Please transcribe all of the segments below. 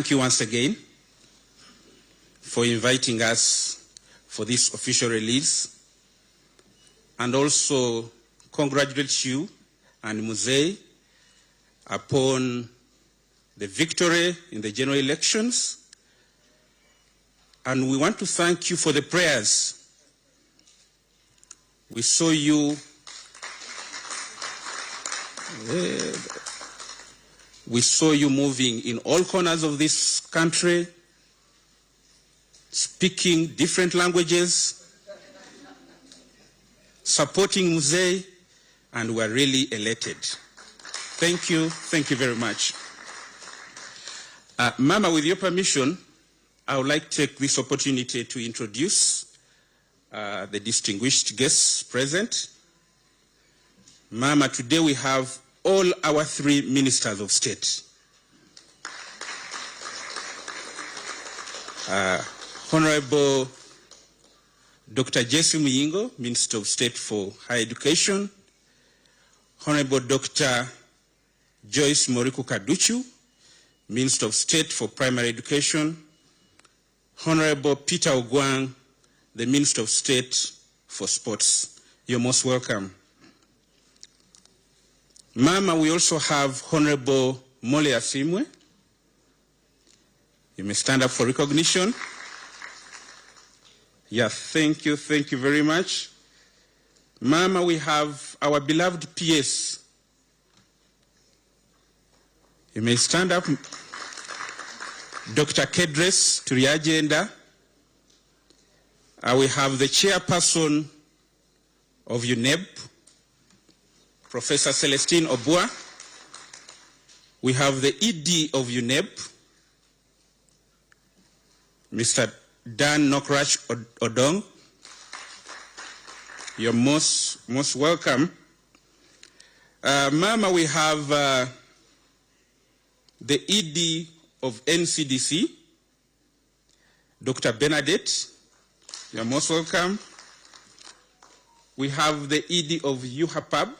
thank you once again for inviting us for this official release, and also congratulate you and Muzei upon the victory in the general elections. And we want to thank you for the prayers. We saw you moving in all corners of this country, speaking different languages, supporting Muzei, and we are really elated. Thank you very much. Mama, with your permission, I would like to take this opportunity to introduce the distinguished guests present. Mama, today we have all our 3 ministers of state. Honorable Dr. Jesse Muyingo, Minister of State for Higher Education. Honorable Dr. Joyce Moriku Kaduchu, Minister of State for Primary Education. Honorable Peter Ogwang, the Minister of State for Sports. You're most welcome. Mama, we also have Honorable Mole Asimwe. You may stand up for recognition. Yeah, thank you very much. Mama, we have our beloved PS. You may stand up. Dr. Kedres to the agenda. We have the chairperson of UNEB, Professor Celestine Obua. We have the ED of UNEB, Mr. Dan Nokrach Odong. You're most welcome. Mama, we have the ED of NCDC, Dr. Bernadette. You're most welcome. We have the ED of UHAPAB,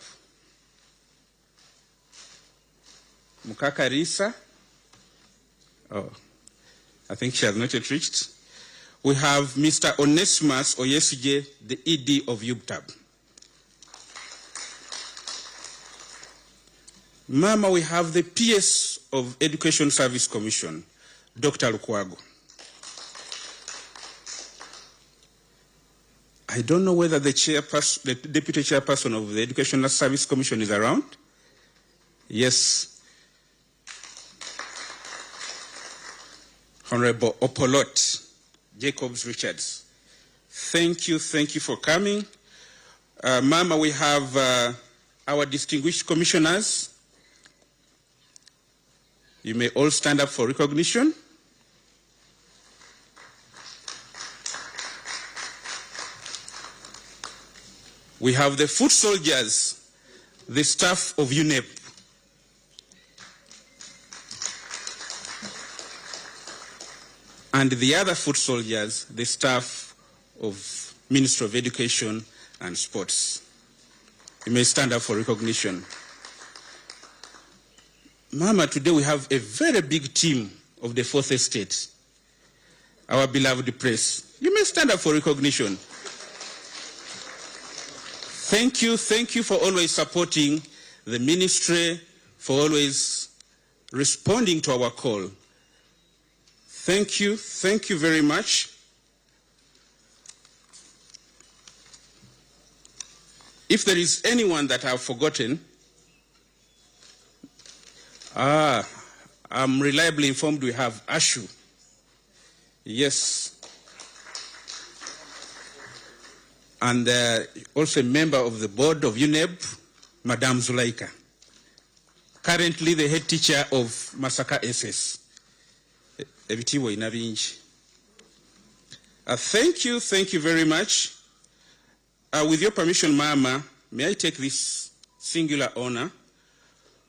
Mukaka Risa. Oh, I think she has not yet reached. We have Mr. Onesimus Oyesije, the ED of UBTAB. Mama, we have the PS of Education Service Commission, Dr. Lukwago. I don't know whether the deputy chairperson of the Educational Service Commission is around. Yes. Honorable Opolot Jacobs Richards. Thank you for coming. Mama, we have our distinguished commissioners. You may all stand up for recognition. We have the foot soldiers, the staff of UNEP. And the other foot soldiers, the staff of Ministry of Education and Sports. You may stand up for recognition. Mama, today we have a very big team of the 4th Estate, our beloved press. You may stand up for recognition. Thank you for always supporting the ministry, for always responding to our call. Thank you very much. If there is anyone that I've forgotten, I'm reliably informed we have Ashu. Yes. And also a member of the board of UNEB, Madame Zulaika. Currently the head teacher of Masaka SS. Ebitiwo Inabinji. Thank you very much. With your permission, Mama, may I take this singular honor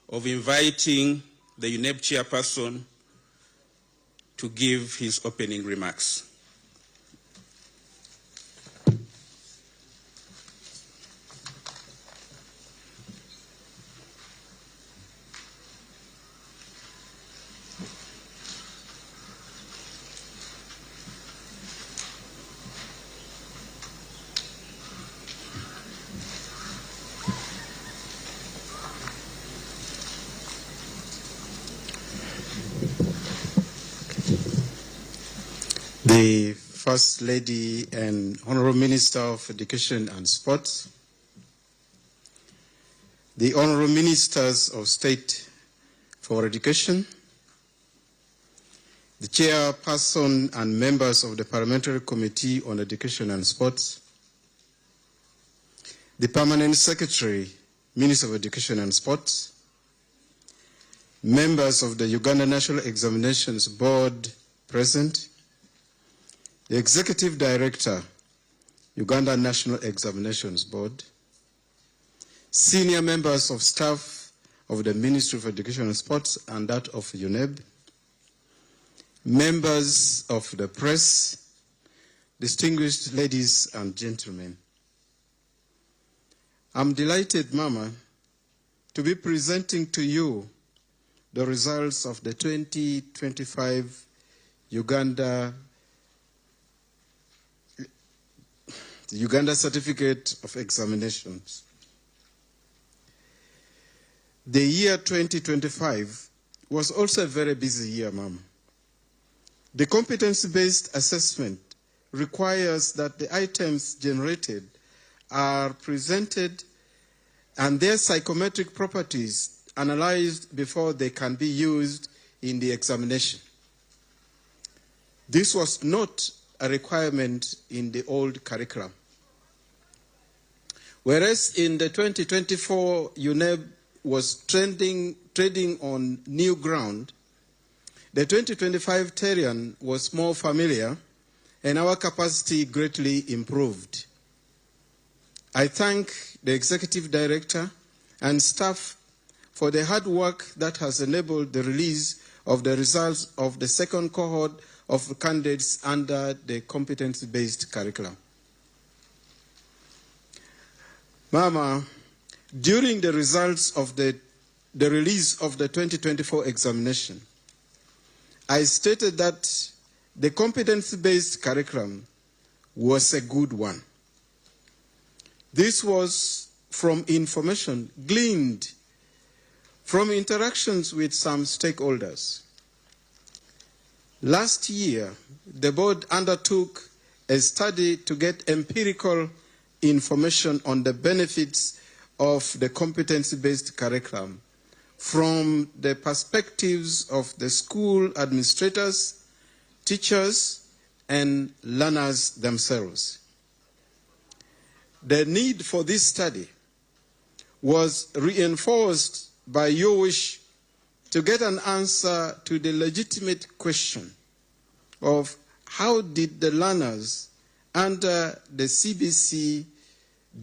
of inviting the UNEB chairperson to give his opening remarks. the First Lady and Honorable Minister of Education and Sports, the Honorable Ministers of State for Education, the Chairperson and members of the Parliamentary Committee on Education and Sports, the Permanent Secretary, Minister of Education and Sports, members of the Uganda National Examinations Board present, the Executive Director, Uganda National Examinations Board, senior members of staff of the Ministry of Education and Sports and that of UNEB, members of the press, distinguished ladies and gentlemen. I'm delighted, Mama, to be presenting to you the results of the 2025 Uganda Certificate of Examinations. The year 2025 was also a very busy year, Mama. The competency-based assessment requires that the items generated are presented and their psychometric properties analyzed before they can be used in the examination. This was not a requirement in the old curriculum. Whereas in the 2024, UNEB was treading on new ground, the 2025 terrain was more familiar and our capacity greatly improved. I thank the Executive Director and staff for the hard work that has enabled the release of the results of the second cohort of candidates under the competency-based curriculum. Mama, during the results of the release of the 2024 examination, I stated that the competency-based curriculum was a good one. This was from information gleaned from interactions with some stakeholders. Last year, the board undertook a study to get empirical information on the benefits of the competency-based curriculum from the perspectives of the school administrators, teachers, and learners themselves. The need for this study was reinforced by your wish to get an answer to the legitimate question of how did the learners under the CBC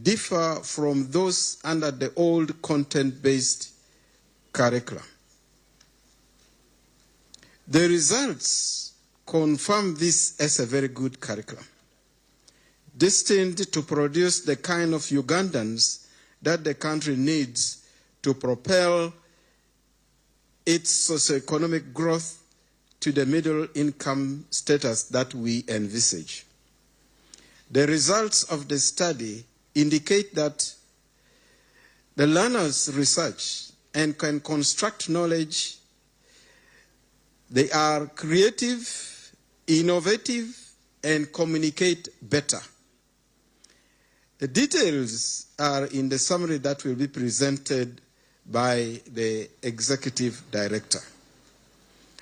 differ from those under the old content-based curriculum. The results confirm this as a very good curriculum, destined to produce the kind of Ugandans that the country needs to propel its socioeconomic growth to the middle income status that we envisage. The results of the study indicate that the learners research and can construct knowledge. They are creative, innovative, and communicate better. The details are in the summary that will be presented by the Executive Director.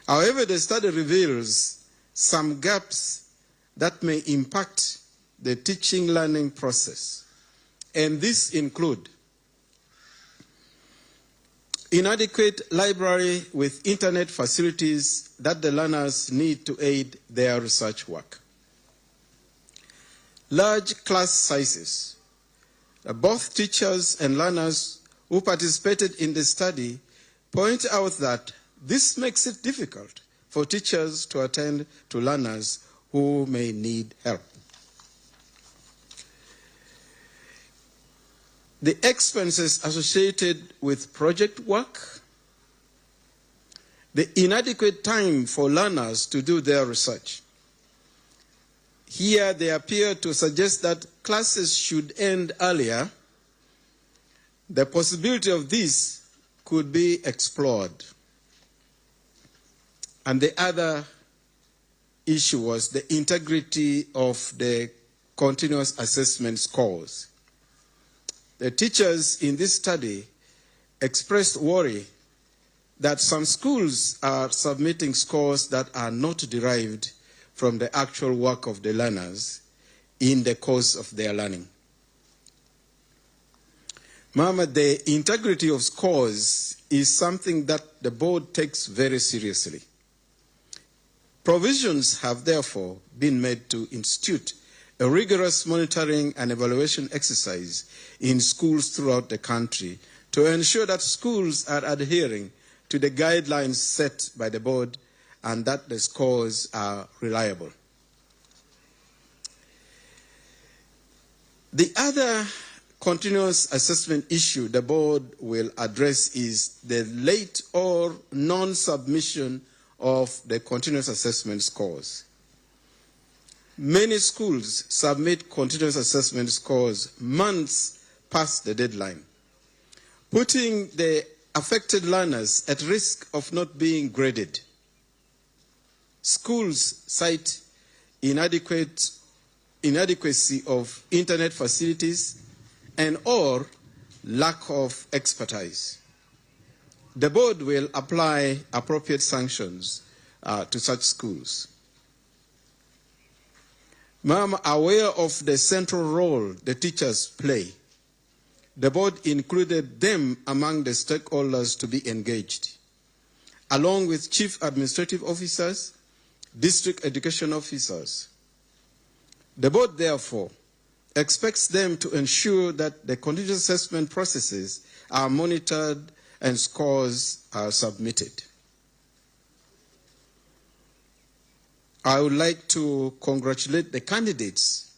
However, the study reveals some gaps that may impact the teaching learning process, and these include inadequate library with internet facilities that the learners need to aid their research work, large class sizes. Both teachers and learners who participated in the study point out that this makes it difficult for teachers to attend to learners who may need help. The expenses associated with project work, the inadequate time for learners to do their research. Here they appear to suggest that classes should end earlier. The possibility of this could be explored. And the other issue was the integrity of the continuous assessment scores. The teachers in this study expressed worry that some schools are submitting scores that are not derived from the actual work of the learners in the course of their learning. Mama, the integrity of scores is something that the board takes very seriously. Provisions have therefore been made to institute a rigorous monitoring and evaluation exercise in schools throughout the country to ensure that schools are adhering to the guidelines set by the board and that the scores are reliable. The other continuous assessment issue the board will address is the late or non-submission of the continuous assessment scores. Many schools submit continuous assessment scores months past the deadline, putting the affected learners at risk of not being graded. Schools cite inadequacy of internet facilities and or lack of expertise. The board will apply appropriate sanctions to such schools. Ma'am, aware of the central role the teachers play, the board included them among the stakeholders to be engaged, along with chief administrative officers, district education officers. The board, therefore, expects them to ensure that the continuous assessment processes are monitored and scores are submitted. I would like to congratulate the candidates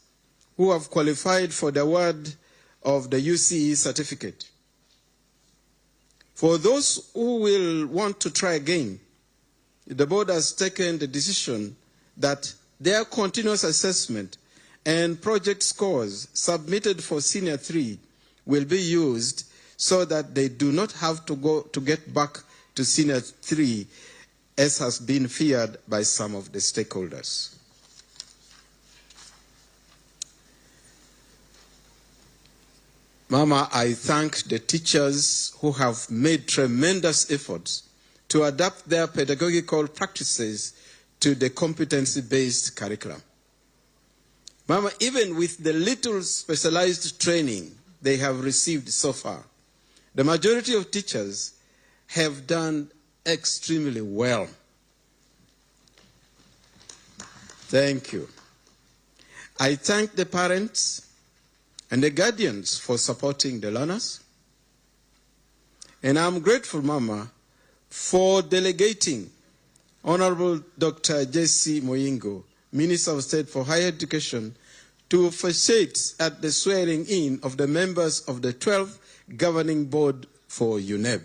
who have qualified for the award of the UCE certificate. For those who will want to try again, the board has taken the decision that their continuous assessment and project scores submitted for Senior 3 will be used so that they do not have to get back to Senior 3 as has been feared by some of the stakeholders. Mama, I thank the teachers who have made tremendous efforts to adapt their pedagogical practices to the competency-based curriculum. Mama, even with the little specialized training they have received so far, the majority of teachers have done extremely well. Thank you. I thank the parents and the guardians for supporting the learners. And I'm grateful, Mama, for delegating Honorable Dr. J.C. Muyingo, Minister of State for Higher Education, to officiate at the swearing in of the members of the 12th Governing Board for UNEB.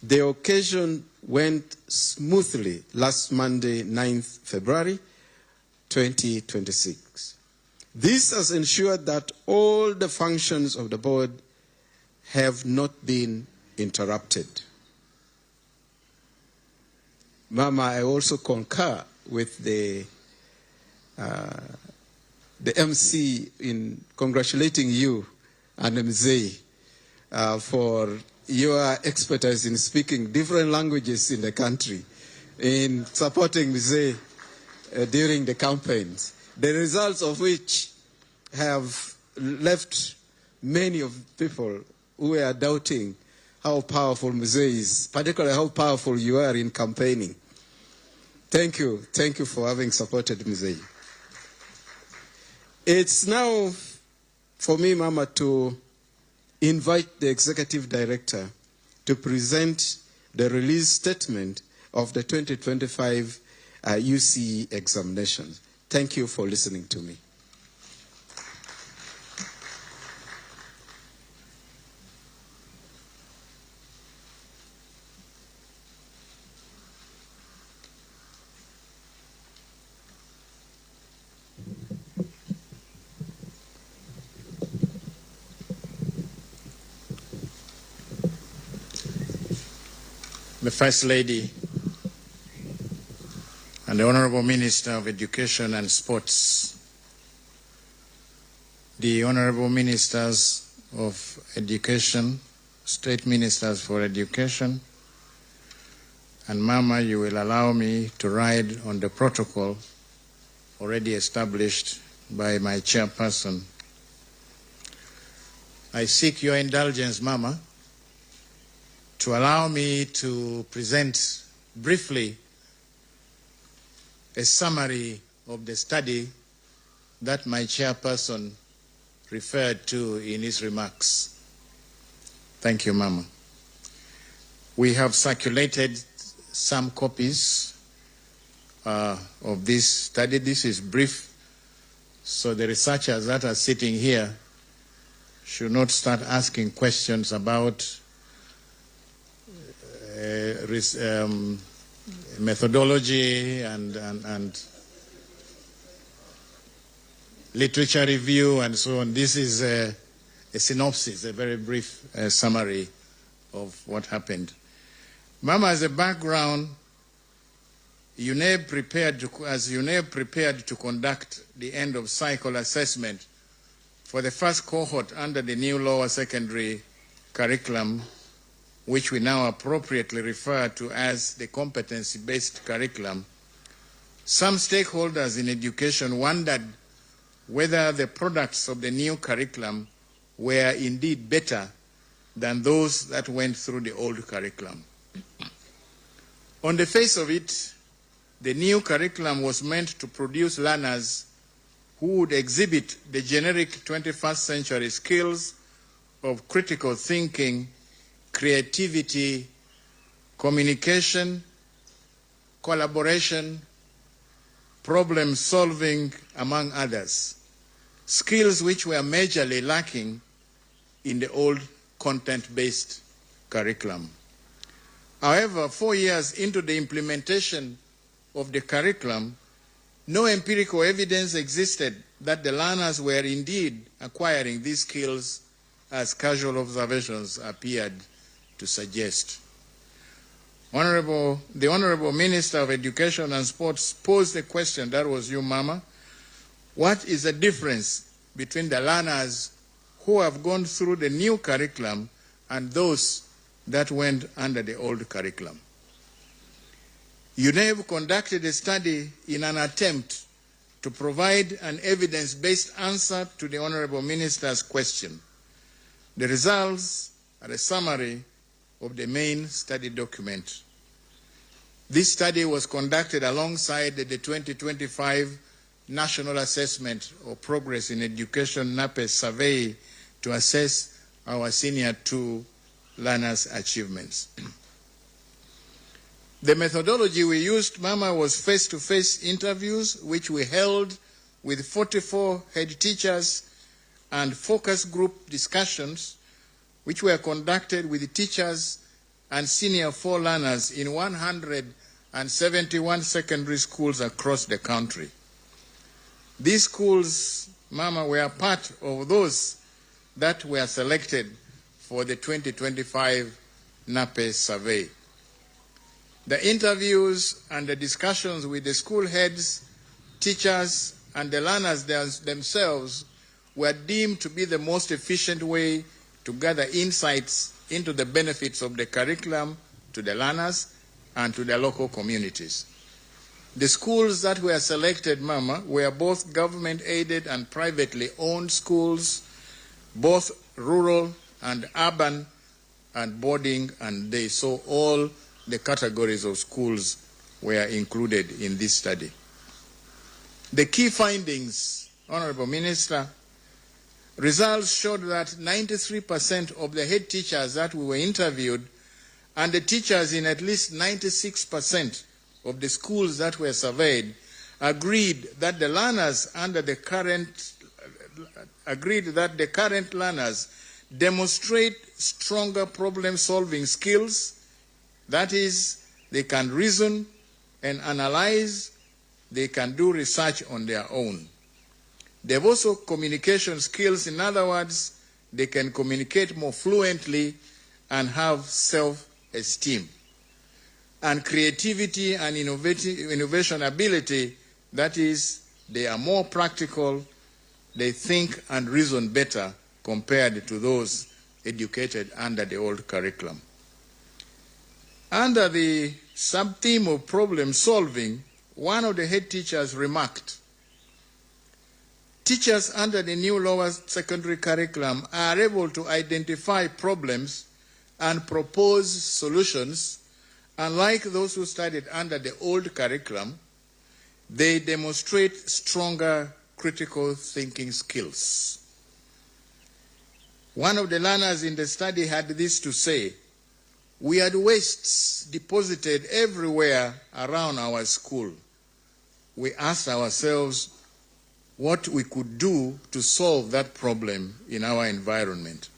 The occasion went smoothly last Monday, 9th February 2026. This has ensured that all the functions of the board have not been interrupted. Mama, I also concur with the MC in congratulating you and Mzee for your expertise in speaking different languages in the country, in supporting Mzee during the campaigns, the results of which have left many of people who are doubting how powerful Mzee is, particularly how powerful you are in campaigning. Thank you. Thank you for having supported Mzee. It's now for me, Mama, to invite the Executive Director to present the release statement of the 2025 UCE examinations. Thank you for listening to me. The First Lady and the Honorable Minister of Education and Sports, the Honorable Ministers of Education, State Ministers for Education, and Mama, you will allow me to ride on the protocol already established by my chairperson. I seek your indulgence, Mama, to allow me to present briefly a summary of the study that my chairperson referred to in his remarks. Thank you, Mama. We have circulated some copies of this study. This is brief, so the researchers that are sitting here should not start asking questions about methodology and literature review and so on. This is a synopsis, a very brief summary of what happened. Mama, as a background, UNEB prepared to conduct the end of cycle assessment for the first cohort under the new lower secondary curriculum, which we now appropriately refer to as the competency-based curriculum. Some stakeholders in education wondered whether the products of the new curriculum were indeed better than those that went through the old curriculum. On the face of it, the new curriculum was meant to produce learners who would exhibit the generic 21st century skills of critical thinking, creativity, communication, collaboration, problem solving, among others, skills which were majorly lacking in the old content-based curriculum. However, 4 years into the implementation of the curriculum, no empirical evidence existed that the learners were indeed acquiring these skills as casual observations appeared to suggest. The Honorable Minister of Education and Sports posed a question, that was you, Mama. What is the difference between the learners who have gone through the new curriculum and those that went under the old curriculum? UNEB conducted a study in an attempt to provide an evidence-based answer to the Honorable Minister's question. The results are a summary of the main study document. This study was conducted alongside the 2025 National Assessment of Progress in Education NAPES survey to assess our Senior 2 learners' achievements. The methodology we used, Mama, was face-to-face interviews, which we held with 44 head teachers, and focus group discussions, which were conducted with the teachers and Senior 4 learners in 171 secondary schools across the country. These schools, Mama, were part of those that were selected for the 2025 NAPES survey. The interviews and the discussions with the school heads, teachers, and the learners themselves were deemed to be the most efficient way to gather insights into the benefits of the curriculum to the learners and to the local communities. The schools that were selected, Mama, were both government-aided and privately owned schools, both rural and urban, and boarding and day. So all the categories of schools were included in this study. The key findings, Honorable Minister, results showed that 93% of the head teachers that we were interviewed and the teachers in at least 96% of the schools that were surveyed agreed that the current learners demonstrate stronger problem-solving skills. That is, they can reason and analyze, they can do research on their own. They have also communication skills. In other words, they can communicate more fluently and have self-esteem. and creativity and innovation ability, that is, they are more practical, they think and reason better compared to those educated under the old curriculum. Under the sub-theme of problem solving, one of the head teachers remarked, teachers under the new lower secondary curriculum are able to identify problems and propose solutions. Unlike those who studied under the old curriculum, they demonstrate stronger critical thinking skills. One of the learners in the study had this to say, we had wastes deposited everywhere around our school. We asked ourselves what we could do to solve that problem in our environment.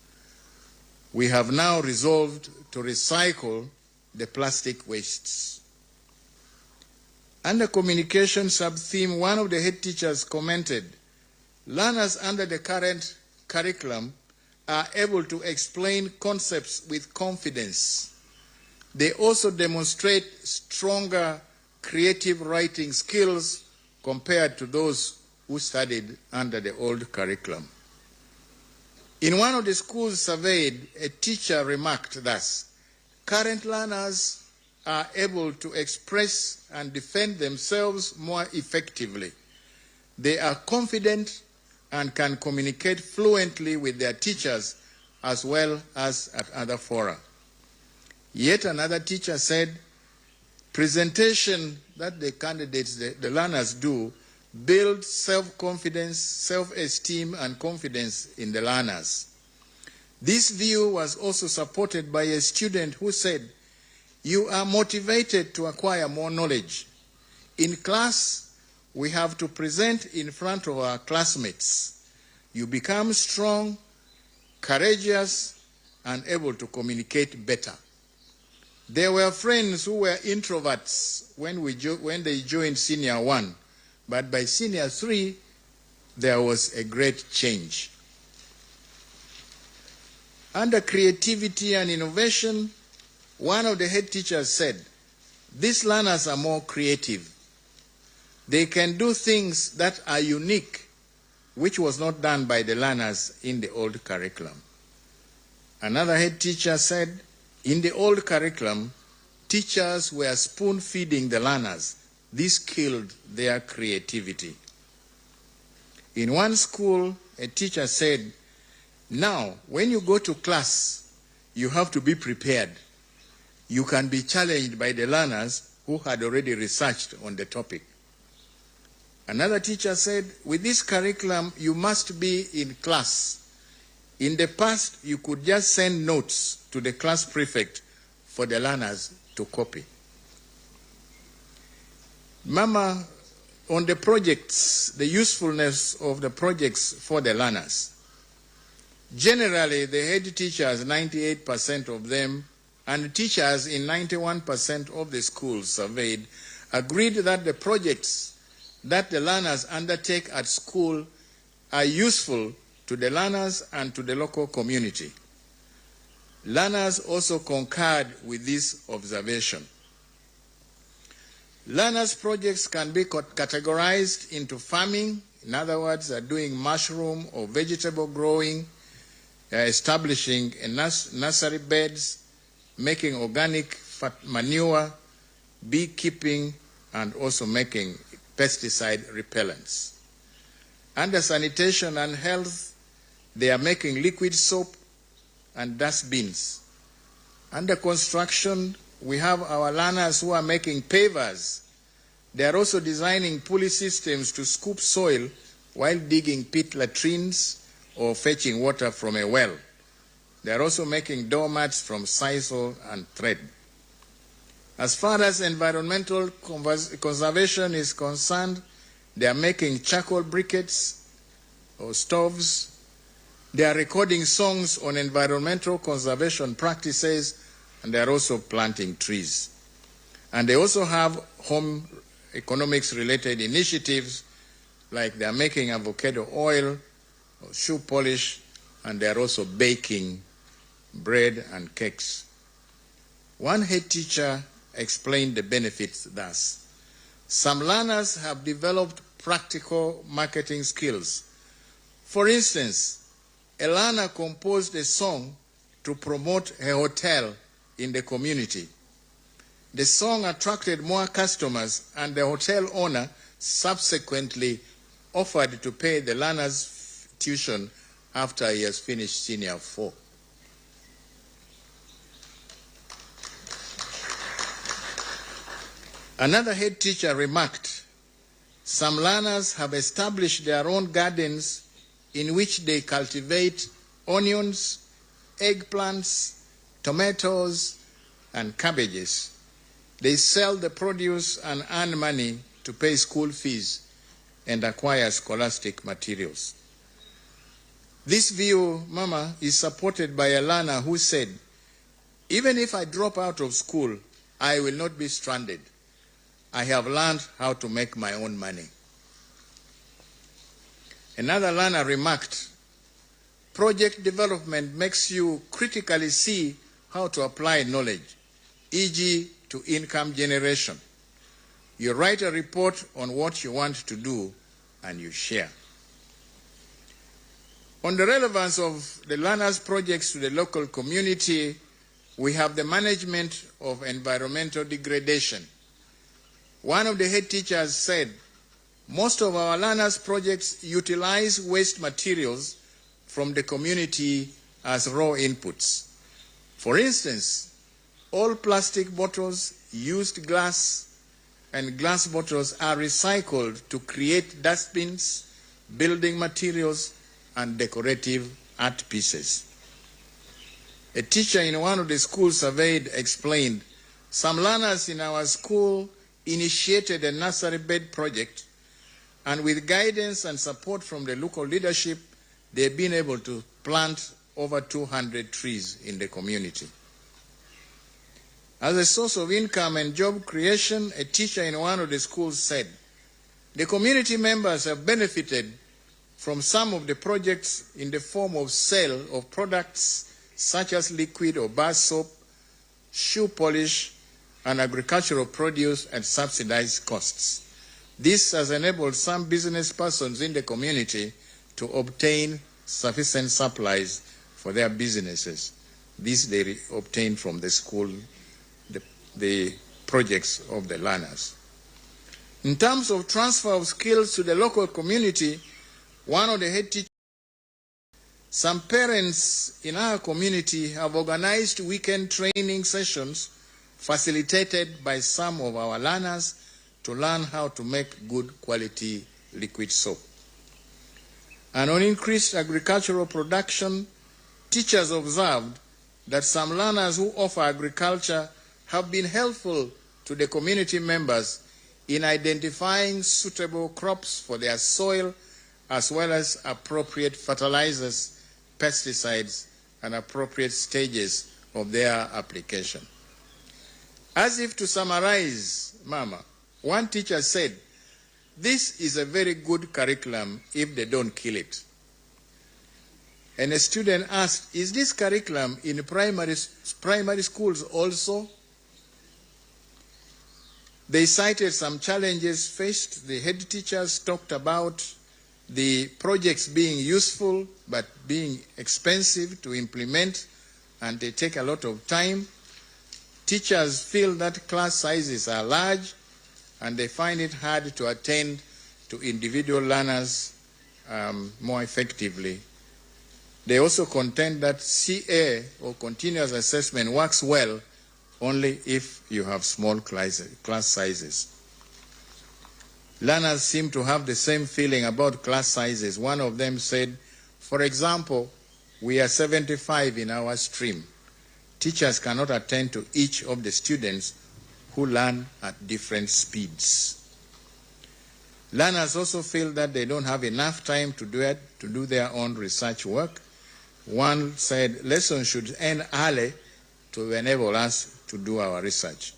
We have now resolved to recycle the plastic wastes. Under communication sub-theme, one of the head teachers commented, learners under the current curriculum are able to explain concepts with confidence. They also demonstrate stronger creative writing skills compared to those who studied under the old curriculum. In one of the schools surveyed, a teacher remarked thus, current learners are able to express and defend themselves more effectively. They are confident and can communicate fluently with their teachers as well as at other fora. Yet another teacher said, presentation that the candidates, the learners do, build self-confidence, self-esteem, and confidence in the learners. This view was also supported by a student who said, you are motivated to acquire more knowledge. In class, we have to present in front of our classmates. You become strong, courageous, and able to communicate better. There were friends who were introverts when they joined Senior 1, but by Senior 3, there was a great change. Under creativity and innovation, one of the head teachers said, these learners are more creative. They can do things that are unique, which was not done by the learners in the old curriculum. Another head teacher said, in the old curriculum, teachers were spoon-feeding the learners. This killed their creativity. In one school, a teacher said, now, when you go to class, you have to be prepared. You can be challenged by the learners who had already researched on the topic. Another teacher said, with this curriculum, you must be in class. In the past, you could just send notes to the class prefect for the learners to copy. Mama, on the projects, the usefulness of the projects for the learners. Generally, the head teachers, 98% of them, and teachers in 91% of the schools surveyed, agreed that the projects that the learners undertake at school are useful to the learners and to the local community. Learners also concurred with this observation. Learners' projects can be categorized into farming, in other words, doing mushroom or vegetable growing, establishing nursery beds, making organic manure, beekeeping, and also making pesticide repellents. Under sanitation and health, they are making liquid soap and dustbins. Under construction, we have our learners who are making pavers. They are also designing pulley systems to scoop soil while digging pit latrines or fetching water from a well. They are also making doormats from sisal and thread. As far as environmental conservation is concerned, they are making charcoal briquettes or stoves. They are recording songs on environmental conservation practices, and they are also planting trees. And they also have home economics-related initiatives, like they are making avocado oil, or shoe polish, and they are also baking bread and cakes. One head teacher explained the benefits thus. Some learners have developed practical marketing skills. For instance, a learner composed a song to promote a hotel in the community. The song attracted more customers, and the hotel owner subsequently offered to pay the learner's tuition after he has finished Senior 4. Another head teacher remarked, some learners have established their own gardens in which they cultivate onions, eggplants, tomatoes, and cabbages. They sell the produce and earn money to pay school fees and acquire scholastic materials. This view, Mama, is supported by a learner who said, even if I drop out of school, I will not be stranded. I have learned how to make my own money. Another learner remarked, project development makes you critically see how to apply knowledge, e.g. to income generation. You write a report on what you want to do and you share. On the relevance of the learners' projects to the local community, we have the management of environmental degradation. One of the head teachers said, most of our learners' projects utilize waste materials from the community as raw inputs. For instance, all plastic bottles, used glass, and glass bottles are recycled to create dustbins, building materials, and decorative art pieces. A teacher in one of the schools surveyed explained, some learners in our school initiated a nursery bed project, and with guidance and support from the local leadership, they've been able to plant over 200 trees in the community. As a source of income and job creation, a teacher in one of the schools said, the community members have benefited from some of the projects in the form of sale of products such as liquid or bar soap, shoe polish, and agricultural produce at subsidized costs. This has enabled some business persons in the community to obtain sufficient supplies for their businesses. This they obtained from the school, the projects of the learners. In terms of transfer of skills to the local community, one of the head teachers, some parents in our community have organized weekend training sessions facilitated by some of our learners to learn how to make good quality liquid soap. And on increased agricultural production, teachers observed that some learners who offer agriculture have been helpful to the community members in identifying suitable crops for their soil, as well as appropriate fertilizers, pesticides, and appropriate stages of their application. As if to summarize, Mama, one teacher said, this is a very good curriculum if they don't kill it. And a student asked, is this curriculum in primary schools also? They cited some challenges faced. The head teachers talked about the projects being useful but being expensive to implement, and they take a lot of time. Teachers feel that class sizes are large and they find it hard to attend to individual learners more effectively. They also contend that CA, or continuous assessment, works well only if you have small class sizes. Learners seem to have the same feeling about class sizes. One of them said, for example, we are 75 in our stream. Teachers cannot attend to each of the students who learn at different speeds. Learners also feel that they don't have enough time to do their own research work. One said lessons should end early to enable us to do our research.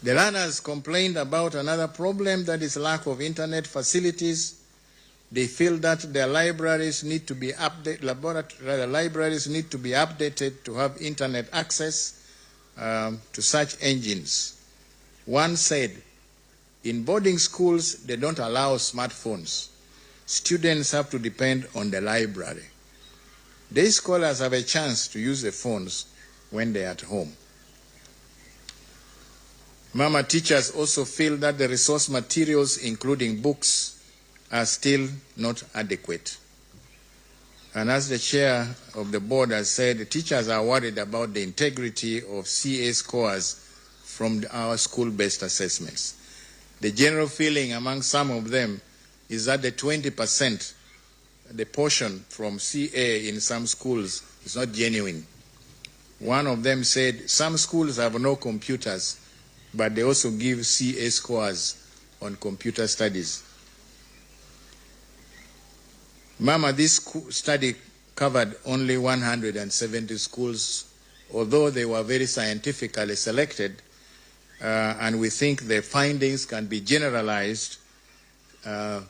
The learners complained about another problem, that is lack of internet facilities. They feel that their libraries need to be updated to have internet access, to search engines. One said, in boarding schools, they don't allow smartphones. Students have to depend on the library. Day scholars have a chance to use the phones when they're at home. Mama, teachers also feel that the resource materials, including books, are still not adequate. And as the chair of the board has said, the teachers are worried about the integrity of CA scores from our school-based assessments. The general feeling among some of them is that the 20%, the portion from CA in some schools is not genuine. One of them said some schools have no computers, but they also give CA scores on computer studies. Mama, this study covered only 170 schools, although they were very scientifically selected, and we think the findings can be generalized.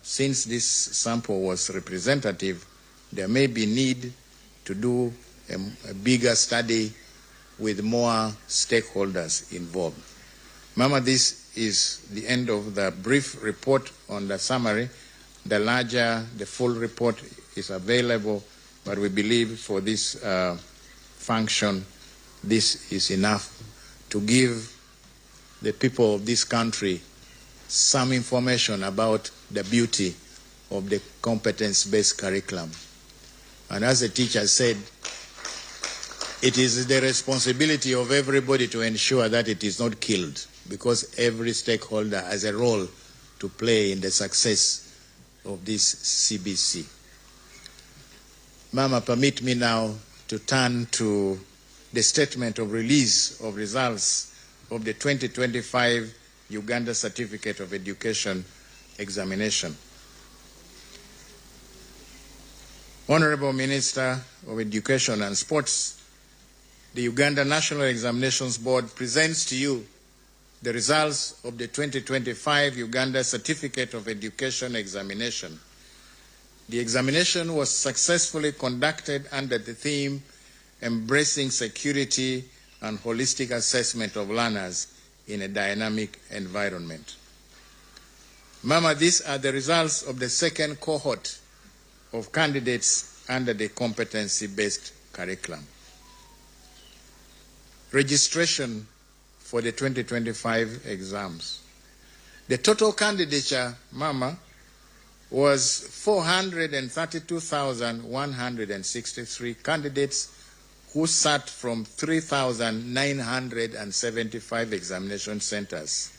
Since this sample was representative, there may be need to do a bigger study with more stakeholders involved. Mama, this is the end of the brief report on the summary. The full report is available, but we believe for this function, this is enough to give the people of this country some information about the beauty of the competence-based curriculum. And as the teacher said, it is the responsibility of everybody to ensure that it is not killed, because every stakeholder has a role to play in the success of this CBC. Mama, permit me now to turn to the statement of release of results of the 2025 Uganda Certificate of Education examination. Honorable Minister of Education and Sports, the Uganda National Examinations Board presents to you the results of the 2025 Uganda Certificate of Education examination. The examination was successfully conducted under the theme Embracing Security and Holistic Assessment of Learners in a Dynamic Environment. Mama, these are the results of the second cohort of candidates under the competency-based curriculum. Registration for the 2025 exams. The total candidature, Mama, was 432,163 candidates who sat from 3,975 examination centers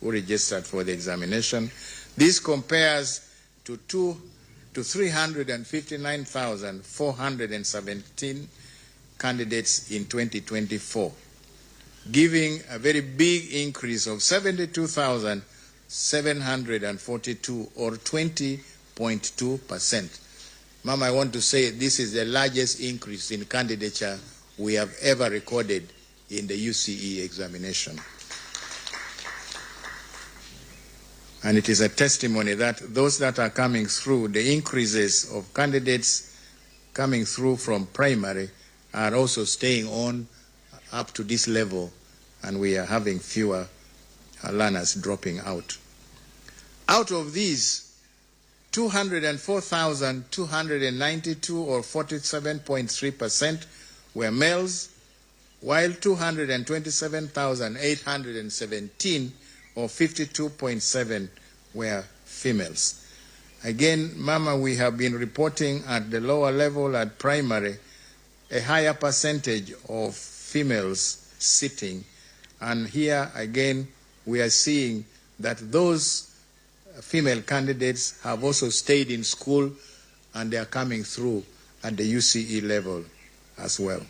who registered for the examination. This compares to 359,417 candidates in 2024, giving a very big increase of 72,742 or 20.2%. Mama, I want to say this is the largest increase in candidature we have ever recorded in the UCE examination. And it is a testimony that those that are coming through, the increases of candidates coming through from primary are also staying on up to this level, and we are having fewer learners dropping out. Out of these, 204,292 or 47.3% were males, while 227,817 or 52.7% were females. Again, Mama, we have been reporting at the lower level at primary a higher percentage of females sitting, and here again we are seeing that those female candidates have also stayed in school and they are coming through at the UCE level as well.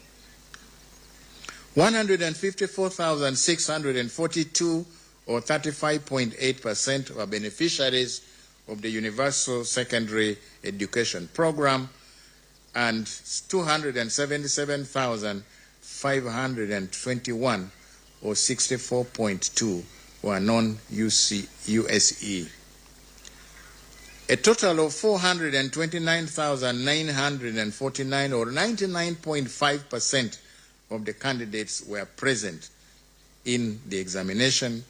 154,642 or 35.8% were beneficiaries of the Universal Secondary Education Program, and 277,521 or 64.2% were non-USE. A total of 429,949 or 99.5% of the candidates were present in the examination,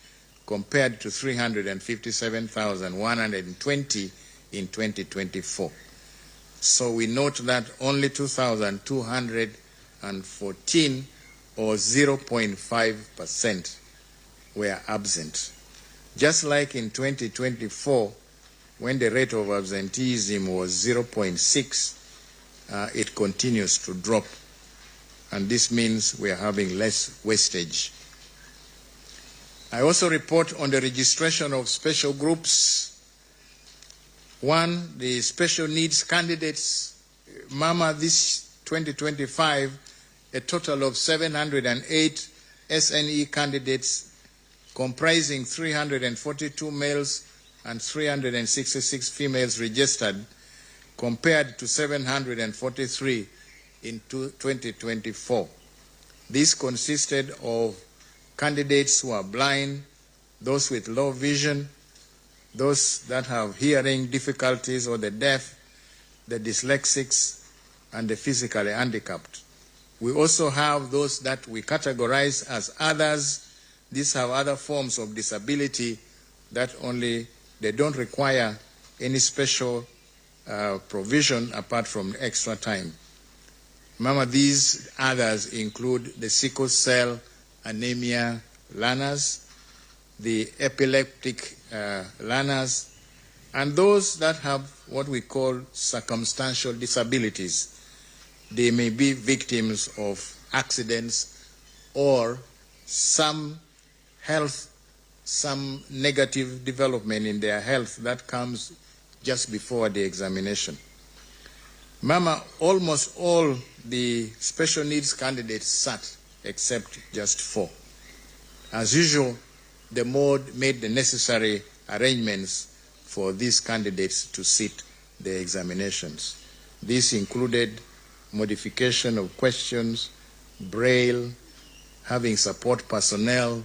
compared to 357,120 in 2024. So we note that only 2,214, or 0.5%, were absent. Just like in 2024, when the rate of absenteeism was 0.6, it continues to drop. And this means we are having less wastage. I also report on the registration of special groups. One, the special needs candidates. Mama, this 2025, a total of 708 SNE candidates comprising 342 males and 366 females registered, compared to 743 in 2024. This consisted of candidates who are blind, those with low vision, those that have hearing difficulties or the deaf, the dyslexics, and the physically handicapped. We also have those that we categorize as others. These have other forms of disability that they don't require any special provision apart from extra time. Mama, these others include the sickle cell anemia learners, the epileptic learners, and those that have what we call circumstantial disabilities. They may be victims of accidents or some negative development in their health that comes just before the examination. Mama, almost all the special needs candidates sat except just 4. As usual, the board made the necessary arrangements for these candidates to sit the examinations. This included modification of questions, braille, having support personnel,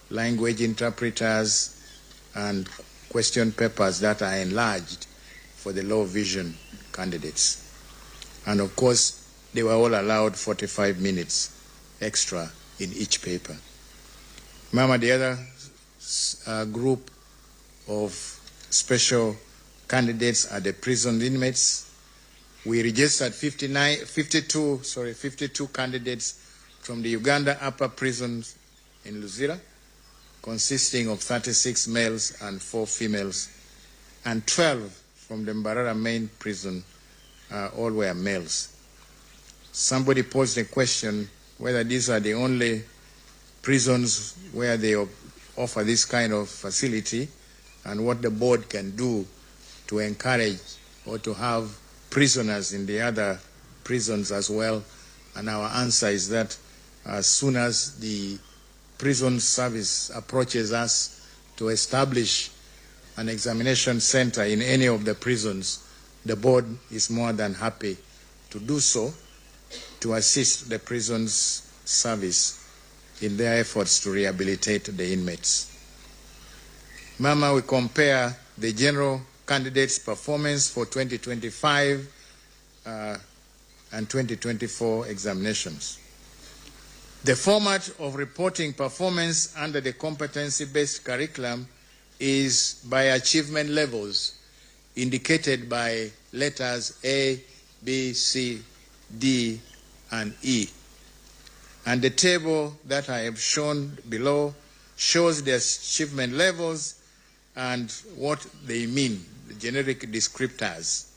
language interpreters, and question papers that are enlarged for the low vision candidates. And of course, they were all allowed 45 minutes extra in each paper. Mama, the other group of special candidates are the prison inmates. We registered 52 candidates from the Uganda upper prisons in Luzira, consisting of 36 males and 4 females, and 12 from the Mbarara main prison, all were males. Somebody posed a question whether these are the only prisons where they offer this kind of facility, and what the board can do to encourage or to have prisoners in the other prisons as well. And our answer is that as soon as the prison service approaches us to establish an examination center in any of the prisons, the board is more than happy to do so, to assist the prisons service in their efforts to rehabilitate the inmates. Mama, we compare the general candidates' performance for 2025 and 2024 examinations. The format of reporting performance under the competency-based curriculum is by achievement levels, indicated by letters A, B, C, D, and E. And the table that I have shown below shows the achievement levels and what they mean, the generic descriptors.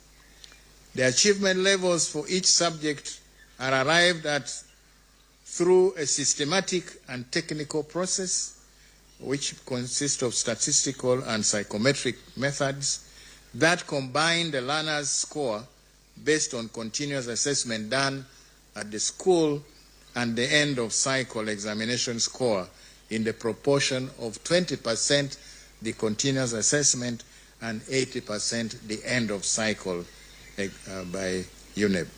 The achievement levels for each subject are arrived at through a systematic and technical process, which consists of statistical and psychometric methods that combine the learner's score based on continuous assessment done at the school and the end of cycle examination score in the proportion of 20% the continuous assessment and 80% the end of cycle by UNEB.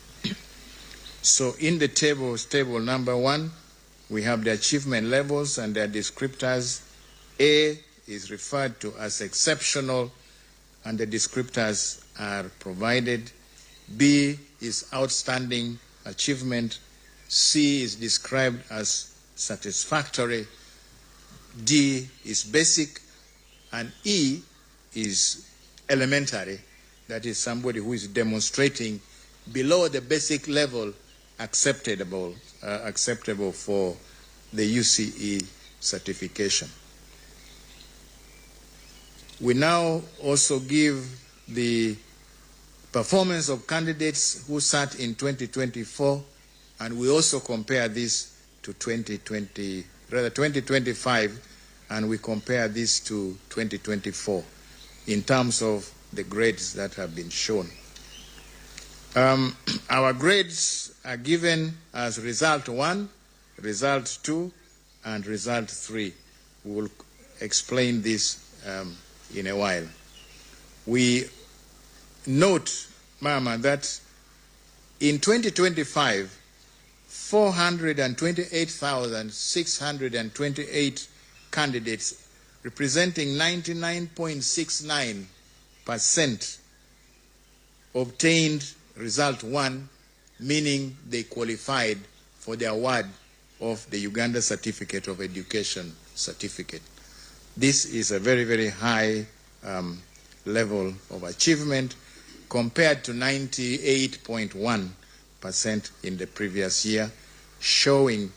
So in the table number 1, we have the achievement levels and their descriptors. A is referred to as exceptional, and the descriptors are provided. B is outstanding achievement. C is described as satisfactory, D is basic, and E is elementary. That is somebody who is demonstrating below the basic level acceptable for the UCE certification. We now also give the performance of candidates who sat in 2024, and we also compare this to 2025, and we compare this to 2024 in terms of the grades that have been shown. Our grades are given as result 1, result 2, and result 3. We will explain this in a while. We note, Mama, that in 2025, 428,628 candidates, representing 99.69%, obtained result 1, meaning they qualified for the award of the Uganda Certificate of Education certificate. This is a very, very high level of achievement compared to 98.1% in the previous year, showing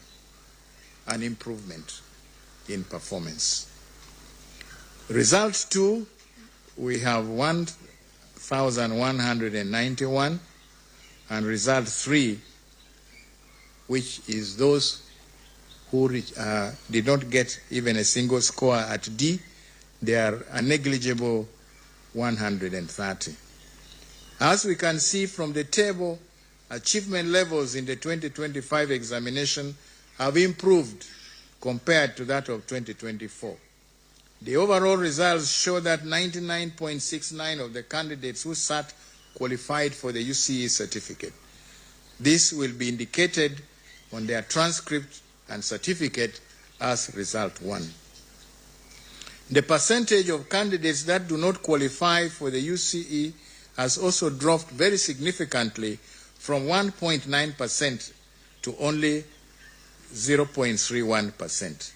an improvement in performance. Result 2, we have 1,191, and result 3, which is those who did not get even a single score at D, they are a negligible 130. As we can see from the table, achievement levels in the 2025 examination have improved compared to that of 2024. The overall results show that 99.69% of the candidates who sat qualified for the UCE certificate. This will be indicated on their transcript and certificate as result 1. The percentage of candidates that do not qualify for the UCE has also dropped very significantly from 1.9% to only 0.31%.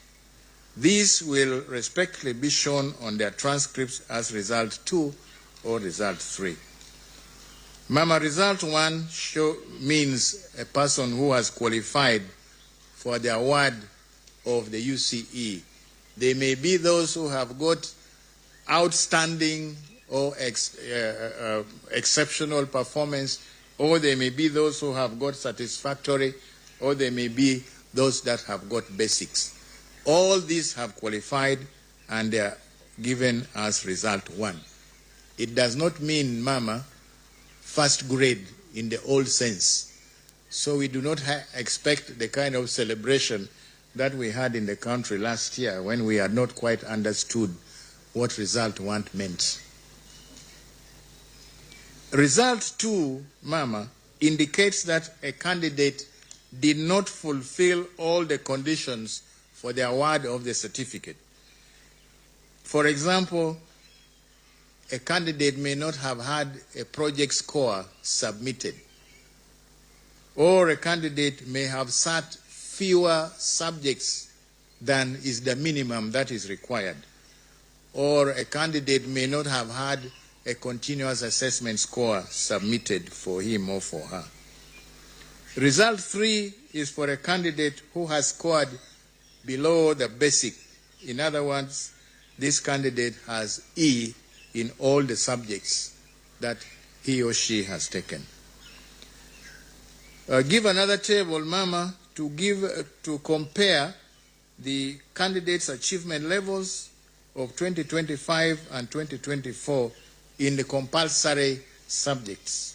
These will respectively be shown on their transcripts as result 2 or result 3. Mama, result 1 means a person who has qualified for the award of the UCE. They may be those who have got outstanding or exceptional performance, or they may be those who have got satisfactory, or they may be those that have got basics. All these have qualified and they are given as result 1. It does not mean, Mama, first grade in the old sense. So we do not expect the kind of celebration that we had in the country last year when we had not quite understood what result 1 meant. Result 2, Mama, indicates that a candidate did not fulfill all the conditions for the award of the certificate. For example, a candidate may not have had a project score submitted, or a candidate may have sat fewer subjects than is the minimum that is required, or a candidate may not have had a continuous assessment score submitted for him or for her. Result 3 is for a candidate who has scored below the basic. In other words, this candidate has E in all the subjects that he or she has taken. Give another table, Mama, to compare the candidates' achievement levels of 2025 and 2024 in the compulsory subjects.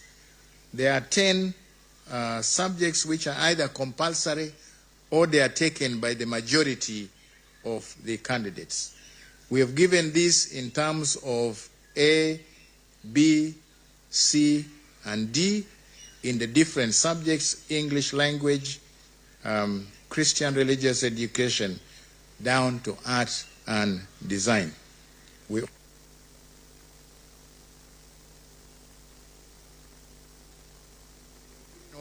There are 10 subjects which are either compulsory or they are taken by the majority of the candidates. We have given this in terms of A, B, C, and D in the different subjects: English language, Christian religious education, down to art and design.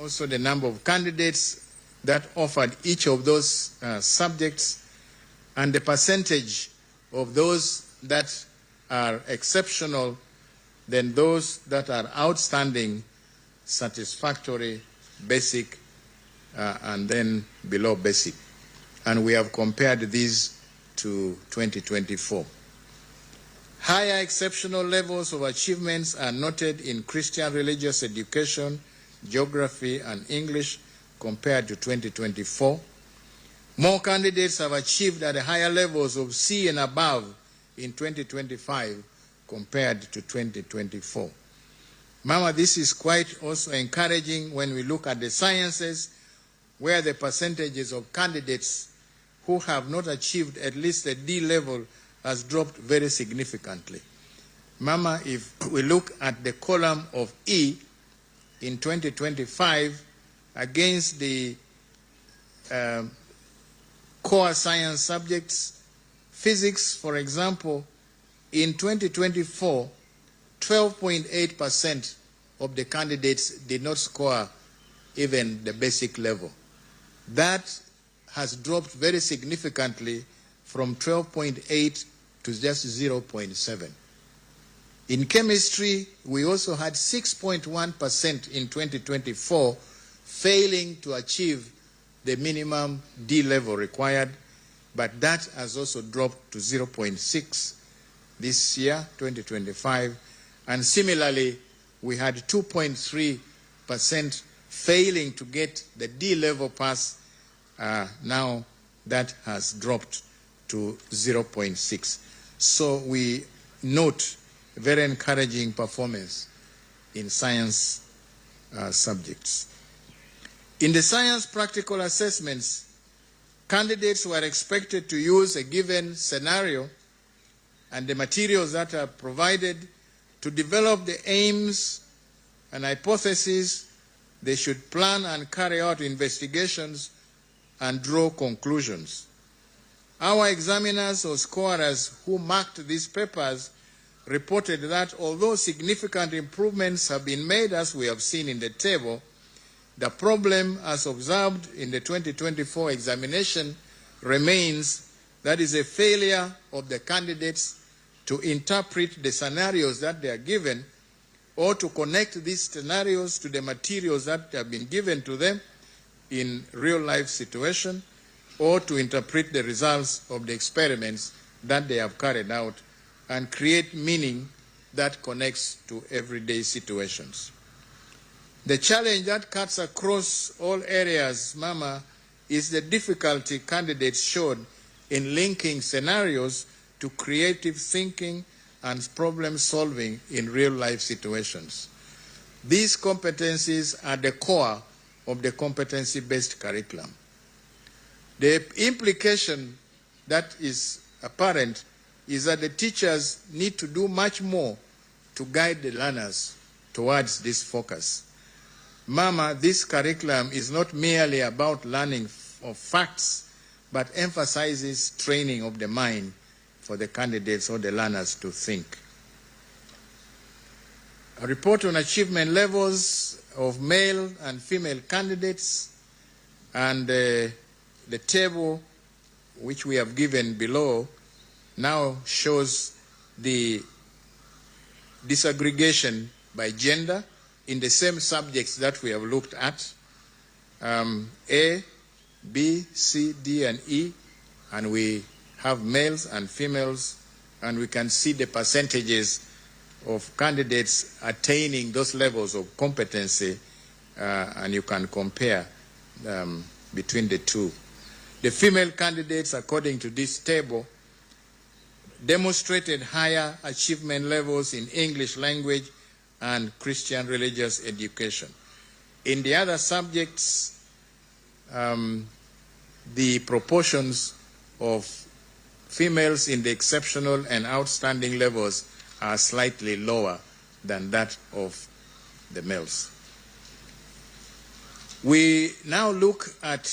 Also the number of candidates that offered each of those subjects, and the percentage of those that are exceptional than those that are outstanding, satisfactory, basic, and then below basic. And we have compared these to 2024. Higher exceptional levels of achievements are noted in Christian religious education, geography, and English compared to 2024. More candidates have achieved at higher levels of C and above in 2025 compared to 2024. Mama, this is quite also encouraging when we look at the sciences, where the percentages of candidates who have not achieved at least a D level has dropped very significantly. Mama, if we look at the column of E in 2025 against the core science subjects, physics, for example, in 2024, 12.8% of the candidates did not score even the basic level. That has dropped very significantly from 12.8 to just 0.7. In chemistry, we also had 6.1% in 2024 failing to achieve the minimum D level required, but that has also dropped to 0.6 this year, 2025. And similarly, we had 2.3% failing to get the D level pass. Now that has dropped to 0.6. So we note very encouraging performance in science subjects. In the science practical assessments, candidates were expected to use a given scenario and the materials that are provided to develop the aims and hypotheses. They should plan and carry out investigations and draw conclusions. Our examiners or scorers who marked these papers reported that although significant improvements have been made, as we have seen in the table, the problem as observed in the 2024 examination remains, that is a failure of the candidates to interpret the scenarios that they are given or to connect these scenarios to the materials that have been given to them in real-life situation, or to interpret the results of the experiments that they have carried out and create meaning that connects to everyday situations. The challenge that cuts across all areas, Mama, is the difficulty candidates showed in linking scenarios to creative thinking and problem solving in real-life situations. These competencies are the core of the competency-based curriculum. The implication that is apparent is that the teachers need to do much more to guide the learners towards this focus. Mama, this curriculum is not merely about learning of facts, but emphasizes training of the mind for the candidates or the learners to think. A report on achievement levels of male and female candidates, and the table which we have given below now shows the disaggregation by gender in the same subjects that we have looked at, A, B, C, D, and E, and we have males and females, and we can see the percentages of candidates attaining those levels of competency, and you can compare between the two. The female candidates, according to this table, demonstrated higher achievement levels in English language and Christian religious education. In the other subjects, the proportions of females in the exceptional and outstanding levels are slightly lower than that of the males. We now look at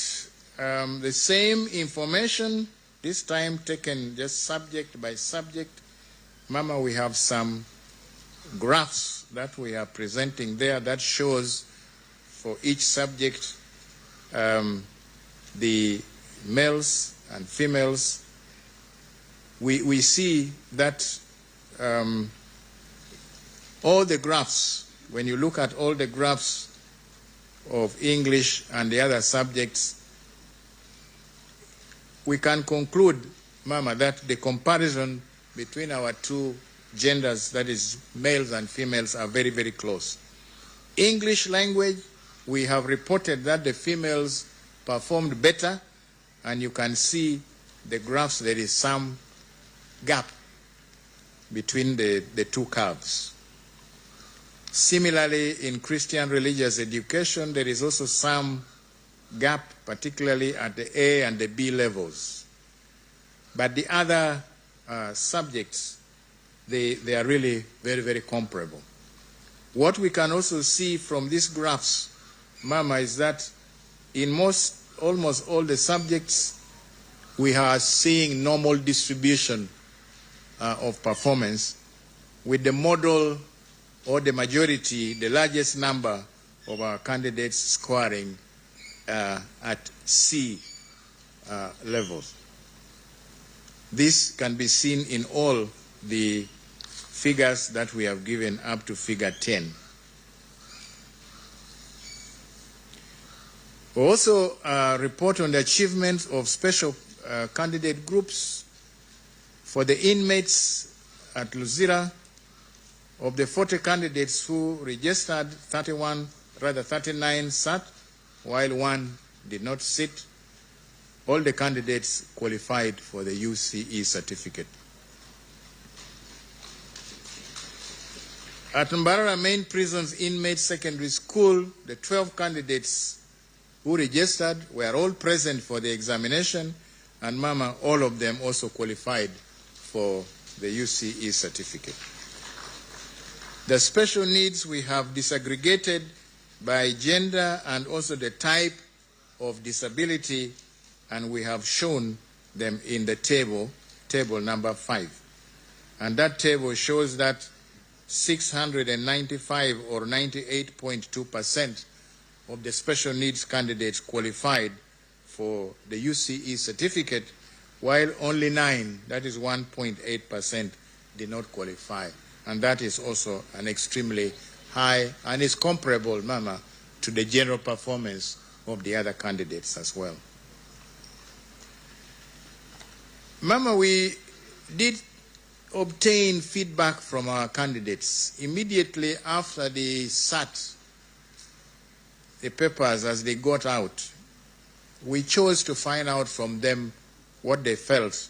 the same information, this time taken just subject by subject. Mama, we have some graphs that we are presenting there that shows for each subject the males and females we see that all the graphs, when you look at all the graphs of English and the other subjects, we can conclude, Mama, that the comparison between our two genders, that is males and females, are very, very close. English language, we have reported that the females performed better, and you can see the graphs, there is some gap between the two curves. Similarly, in Christian religious education, there is also some gap, particularly at the A and the B levels. But the other subjects, they are really very, very comparable. What we can also see from these graphs, Mama, is that in almost all the subjects, we are seeing normal distribution of performance, with the model or the majority, the largest number of our candidates scoring at C levels. This can be seen in all the figures that we have given up to figure 10. We also report on the achievements of special candidate groups. For the inmates at Luzira, of the 40 candidates who registered, 39 sat, while one did not sit. All the candidates qualified for the UCE certificate. At Mbarara Main Prison's Inmate Secondary School, the 12 candidates who registered were all present for the examination, and Mama, all of them also qualified for the UCE certificate. The special needs we have disaggregated by gender and also the type of disability, and we have shown them in the table number 5. And that table shows that 695 or 98.2% of the special needs candidates qualified for the UCE certificate, while only 9, that is 1.8%, did not qualify. And that is also an extremely high, and is comparable, Mama, to the general performance of the other candidates as well. Mama, we did obtain feedback from our candidates immediately after they sat the papers as they got out. We chose to find out from them what they felt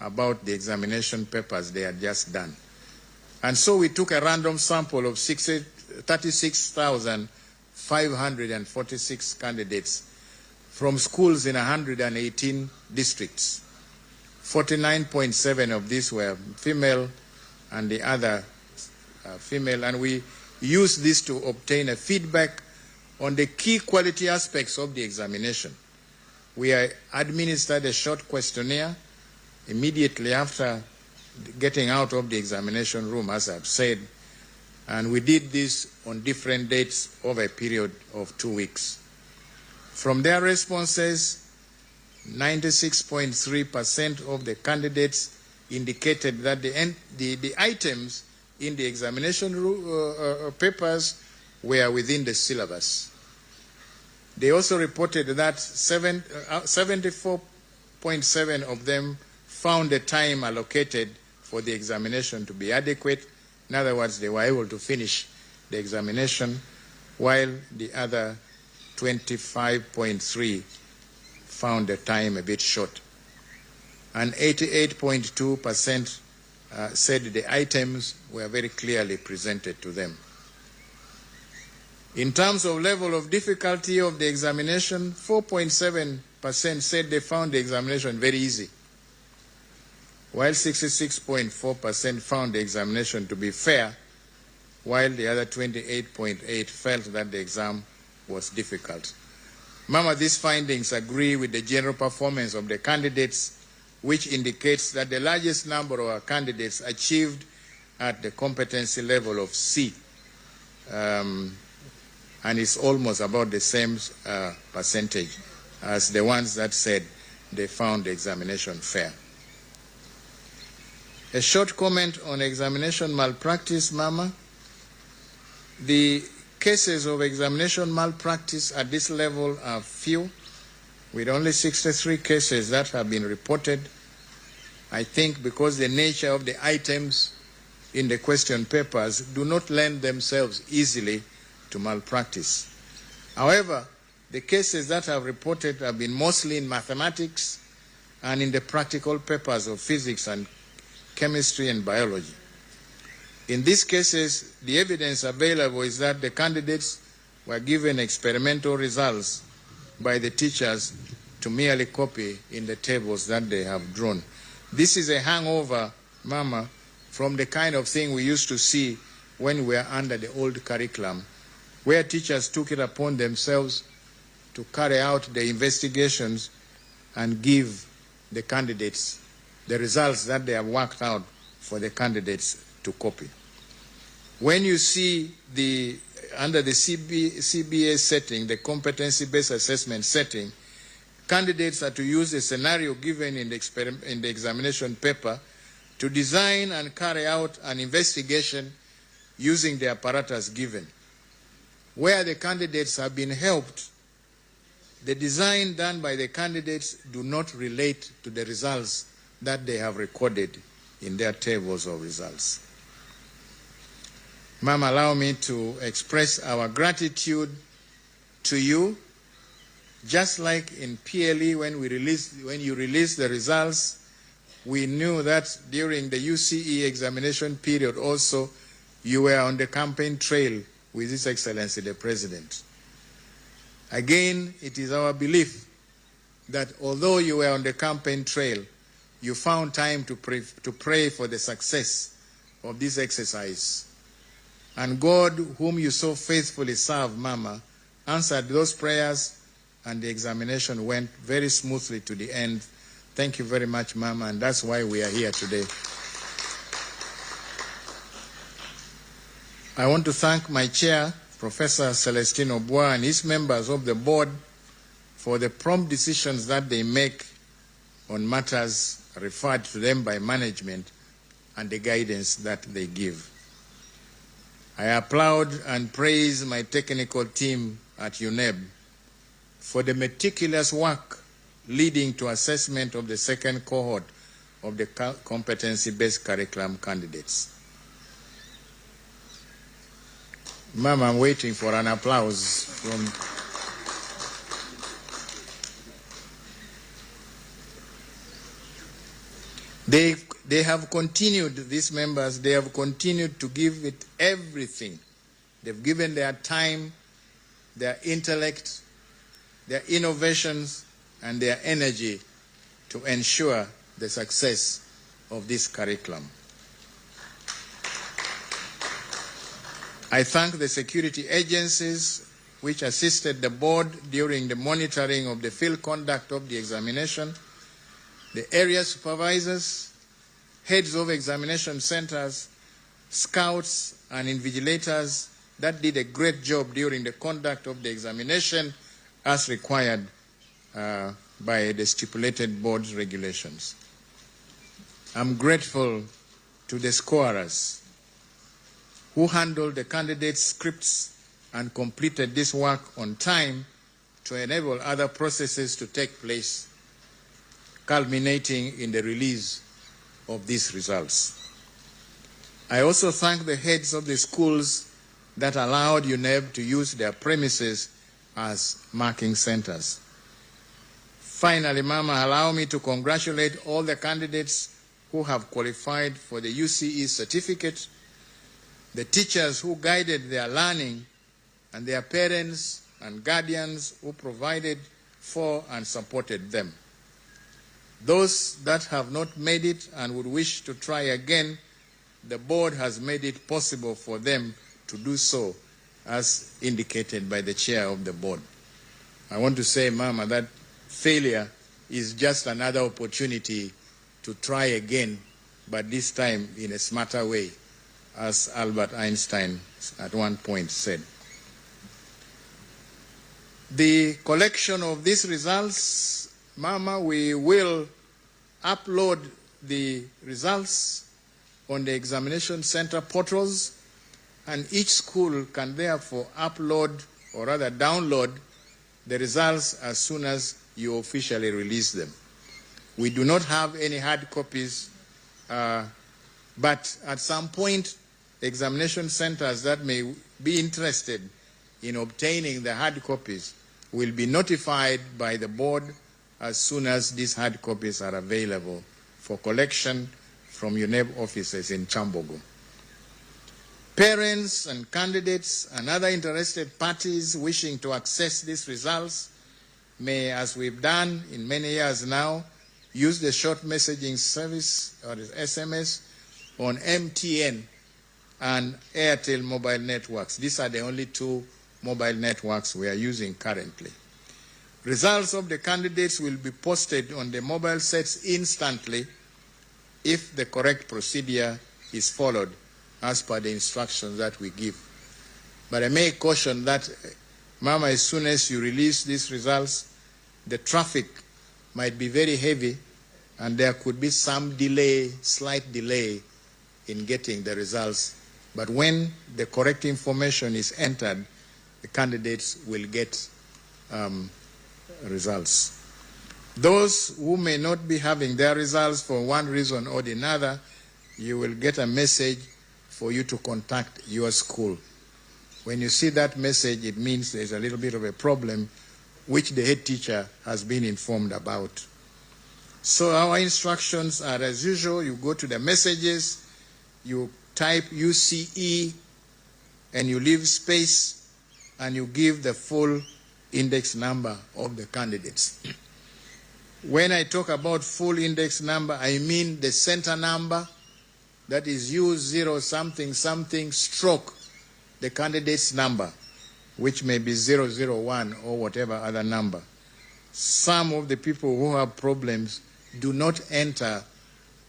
about the examination papers they had just done. And so we took a random sample of 36,546 candidates from schools in 118 districts. 49.7 of these were female and the other female, and we used this to obtain a feedback on the key quality aspects of the examination. We administered a short questionnaire immediately after getting out of the examination room, as I've said, and we did this on different dates over a period of 2 weeks. From their responses, 96.3% of the candidates indicated that the items in the examination papers were within the syllabus. They also reported that 74.7% of them found the time allocated for the examination to be adequate. In other words, they were able to finish the examination, while the other 25.3% found the time a bit short. And 88.2% said the items were very clearly presented to them. In terms of level of difficulty of the examination, 4.7% said they found the examination very easy, while 66.4% found the examination to be fair, while the other 28.8% felt that the exam was difficult. Mama, these findings agree with the general performance of the candidates, which indicates that the largest number of our candidates achieved at the competency level of C, and it's almost about the same percentage as the ones that said they found the examination fair. A short comment on examination malpractice, Mama. The cases of examination malpractice at this level are few, with only 63 cases that have been reported. I think because the nature of the items in the question papers do not lend themselves easily to malpractice. However, the cases that have reported have been mostly in mathematics and in the practical papers of physics and chemistry and biology. In these cases, the evidence available is that the candidates were given experimental results by the teachers to merely copy in the tables that they have drawn. This is a hangover, Mama, from the kind of thing we used to see when we were under the old curriculum, where teachers took it upon themselves to carry out the investigations and give the candidates the results that they have worked out for the candidates to copy. When you see under the CBA setting, the competency-based assessment setting, candidates are to use a scenario given in the examination paper to design and carry out an investigation using the apparatus given. Where the candidates have been helped, the design done by the candidates do not relate to the results that they have recorded in their tables of results. Ma'am, allow me to express our gratitude to you. Just like in PLE, when you released the results, we knew that during the UCE examination period also, you were on the campaign trail with His Excellency the President. Again, it is our belief that although you were on the campaign trail, you found time to pray for the success of this exercise. And God, whom you so faithfully serve, Mama, answered those prayers, and the examination went very smoothly to the end. Thank you very much, Mama, and that's why we are here today. I want to thank my chair, Professor Celestino Bois, and his members of the board for the prompt decisions that they make on matters referred to them by management and the guidance that they give. I applaud and praise my technical team at UNEB for the meticulous work leading to assessment of the second cohort of the competency-based curriculum candidates. Ma'am, I'm waiting for an applause from... They have continued, these members, they have continued to give it everything. They've given their time, their intellect, their innovations, and their energy to ensure the success of this curriculum. I thank the security agencies which assisted the board during the monitoring of the field conduct of the examination, the area supervisors, heads of examination centers, scouts, and invigilators that did a great job during the conduct of the examination as required by the stipulated board's regulations. I'm grateful to the scorers who handled the candidates' scripts and completed this work on time to enable other processes to take place, culminating in the release of these results. I also thank the heads of the schools that allowed UNEB to use their premises as marking centers. Finally, Mama, allow me to congratulate all the candidates who have qualified for the UCE certificate, the teachers who guided their learning, and their parents and guardians who provided for and supported them. Those that have not made it and would wish to try again, the board has made it possible for them to do so, as indicated by the chair of the board. I want to say, Mama, that failure is just another opportunity to try again, but this time in a smarter way, as Albert Einstein at one point said. The collection of these results, Mama, we will upload the results on the examination center portals, and each school can therefore upload, or rather download, the results as soon as you officially release them. We do not have any hard copies, but at some point, examination centers that may be interested in obtaining the hard copies will be notified by the board as soon as these hard copies are available for collection from UNEB offices in Chambogo. Parents and candidates and other interested parties wishing to access these results may, as we've done in many years now, use the short messaging service or the SMS on MTN and Airtel mobile networks. These are the only two mobile networks we are using currently. Results of the candidates will be posted on the mobile sets instantly if the correct procedure is followed as per the instructions that we give. But I may caution that, Mama, as soon as you release these results, the traffic might be very heavy and there could be some delay, slight delay in getting the results. But when the correct information is entered, the candidates will get results. Those who may not be having their results for one reason or another, you will get a message for you to contact your school. When you see that message, it means there's a little bit of a problem which the head teacher has been informed about. So our instructions are as usual. You go to the messages, you type UCE, and you leave space, and you give the full index number of the candidates. When I talk about full index number, I mean the center number, that is U0 something something stroke the candidate's number, which may be 001 or whatever other number. Some of the people who have problems do not enter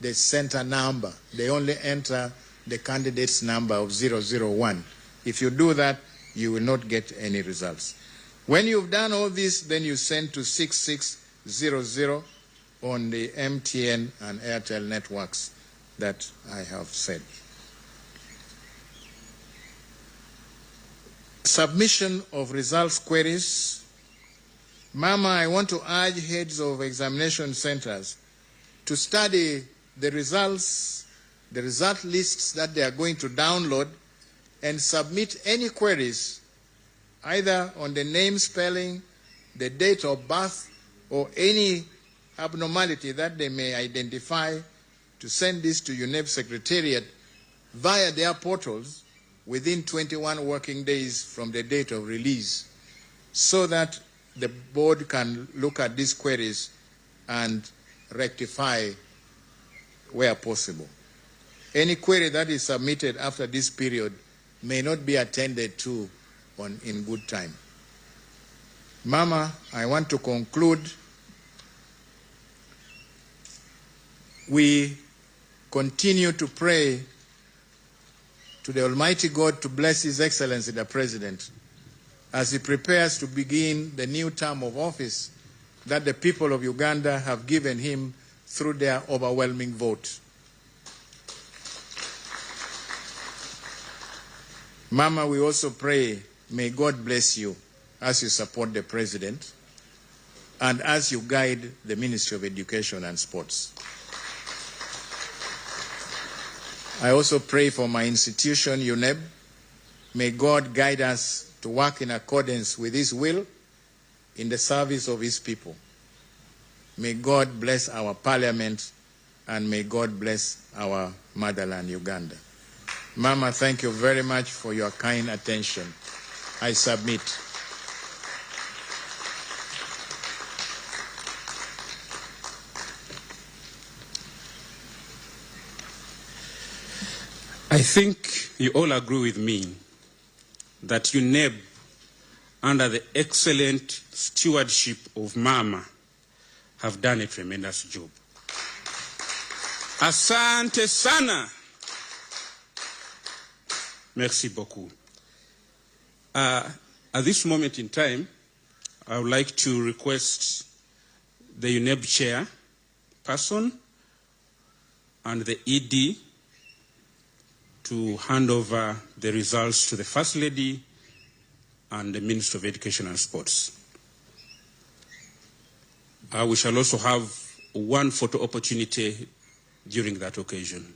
the center number. They only enter the candidate's number of 001. If you do that, you will not get any results. When you've done all this, then you send to 6600 on the MTN and Airtel networks that I have said. Submission of results queries. Mama, I want to urge heads of examination centers to study the results, the result lists that they are going to download, and submit any queries either on the name spelling, the date of birth, or any abnormality that they may identify, to send this to UNEB Secretariat via their portals within 21 working days from the date of release, so that the board can look at these queries and rectify where possible. Any query that is submitted after this period may not be attended to in good time. Mama, I want to conclude. We continue to pray to the Almighty God to bless His Excellency the President as he prepares to begin the new term of office that the people of Uganda have given him through their overwhelming vote. Mama, we also pray, may God bless you as you support the President and as you guide the Ministry of Education and Sports. I also pray for my institution, UNEB. May God guide us to work in accordance with His will in the service of His people. May God bless our parliament, and may God bless our motherland, Uganda. Mama, thank you very much for your kind attention. I submit. I think you all agree with me that UNEB, under the excellent stewardship of Mama, have done a tremendous job. Asante sana. Merci beaucoup. At this moment in time, I would like to request the UNEB chair person and the ED to hand over the results to the First Lady and the Minister of Education and Sports. We shall also have one photo opportunity during that occasion.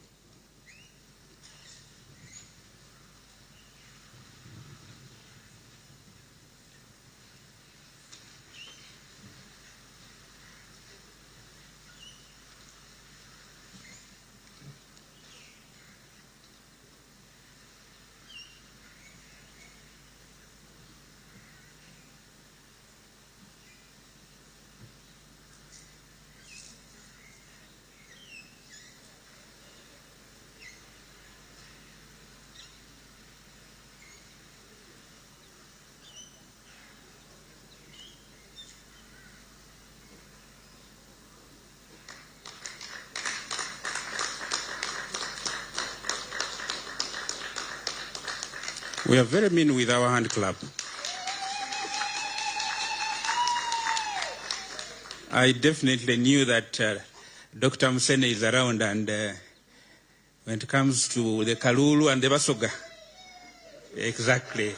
We are very mean with our hand clap. I definitely knew that Dr. Musene is around, and when it comes to the Kalulu and the Basoga, exactly.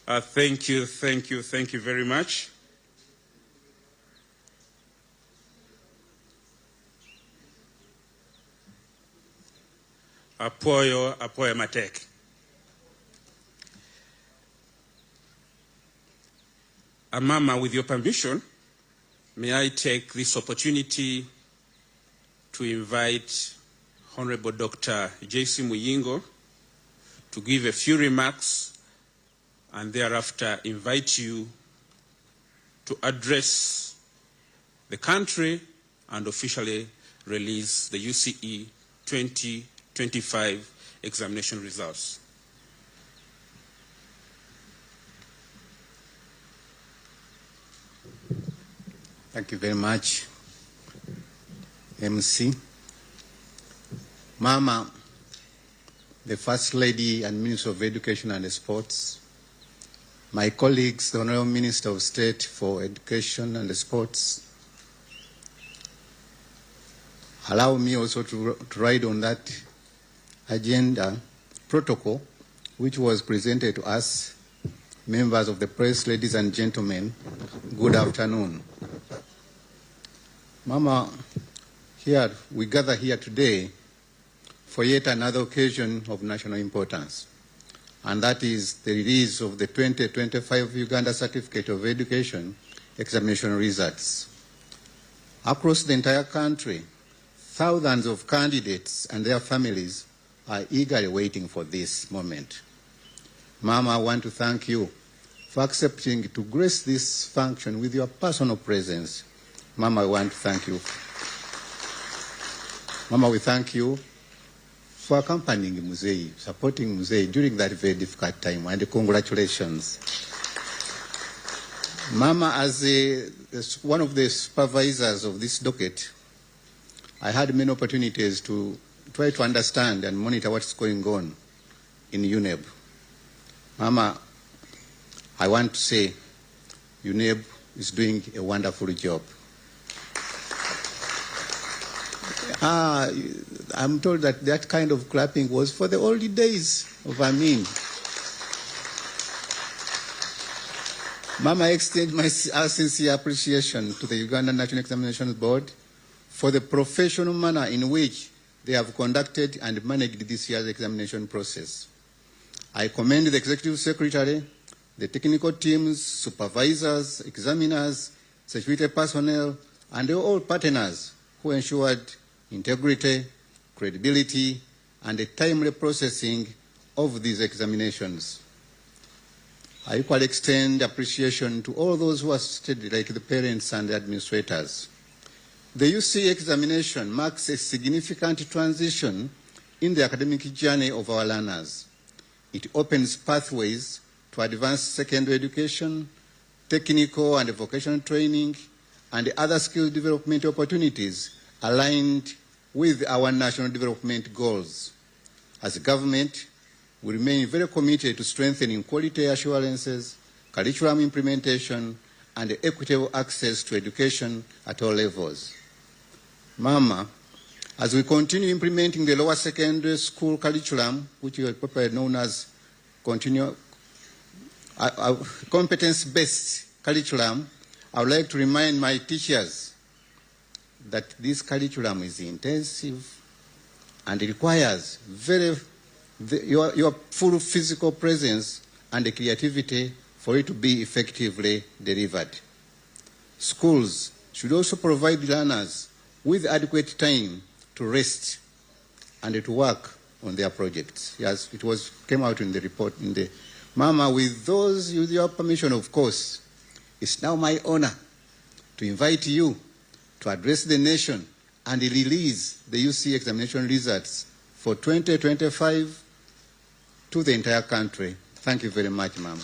Thank you very much. Apoyo Matek. Mama, with your permission, may I take this opportunity to invite Honorable Dr. J.C. Muyingo to give a few remarks and thereafter invite you to address the country and officially release the UCE 2025 examination results. Thank you very much, MC. Mama, the First Lady and Minister of Education and Sports, my colleagues, the Honorable Minister of State for Education and Sports, allow me also to ride on that agenda protocol which was presented to us, members of the press, ladies and gentlemen. Good afternoon. Mama, here we gather here today for yet another occasion of national importance, and that is the release of the 2025 Uganda Certificate of Education examination results. Across the entire country, thousands of candidates and their families are eagerly waiting for this moment. Mama, I want to thank you for accepting to grace this function with your personal presence. Mama, I want to thank you. Mama, we thank you for accompanying Muzei, supporting Muzei during that very difficult time, and congratulations. Mama, as one of the supervisors of this docket, I had many opportunities to try to understand and monitor what's going on in UNEB. Mama, I want to say UNEB is doing a wonderful job. I'm told that that kind of clapping was for the old days of Amin. Mama, I extend my sincere appreciation to the Ugandan National Examinations Board for the professional manner in which they have conducted and managed this year's examination process. I commend the Executive Secretary, the technical teams, supervisors, examiners, security personnel, and all partners who ensured integrity, credibility, and the timely processing of these examinations. I equally extend appreciation to all those who assisted, like the parents and the administrators. The UCE examination marks a significant transition in the academic journey of our learners. It opens pathways to advanced secondary education, technical and vocational training, and other skill development opportunities aligned with our national development goals. As a government, we remain very committed to strengthening quality assurances, curriculum implementation, and equitable access to education at all levels. Mama, as we continue implementing the lower secondary school curriculum, which is popularly known as competence-based curriculum, I would like to remind my teachers that this curriculum is intensive and it requires your full physical presence and the creativity for it to be effectively delivered. Schools should also provide learners with adequate time to rest and to work on their projects. Yes, came out in the report. Mama, with your permission, of course, it's now my honor to invite you to address the nation and release the UC examination results for 2025 to the entire country. Thank you very much, Mama.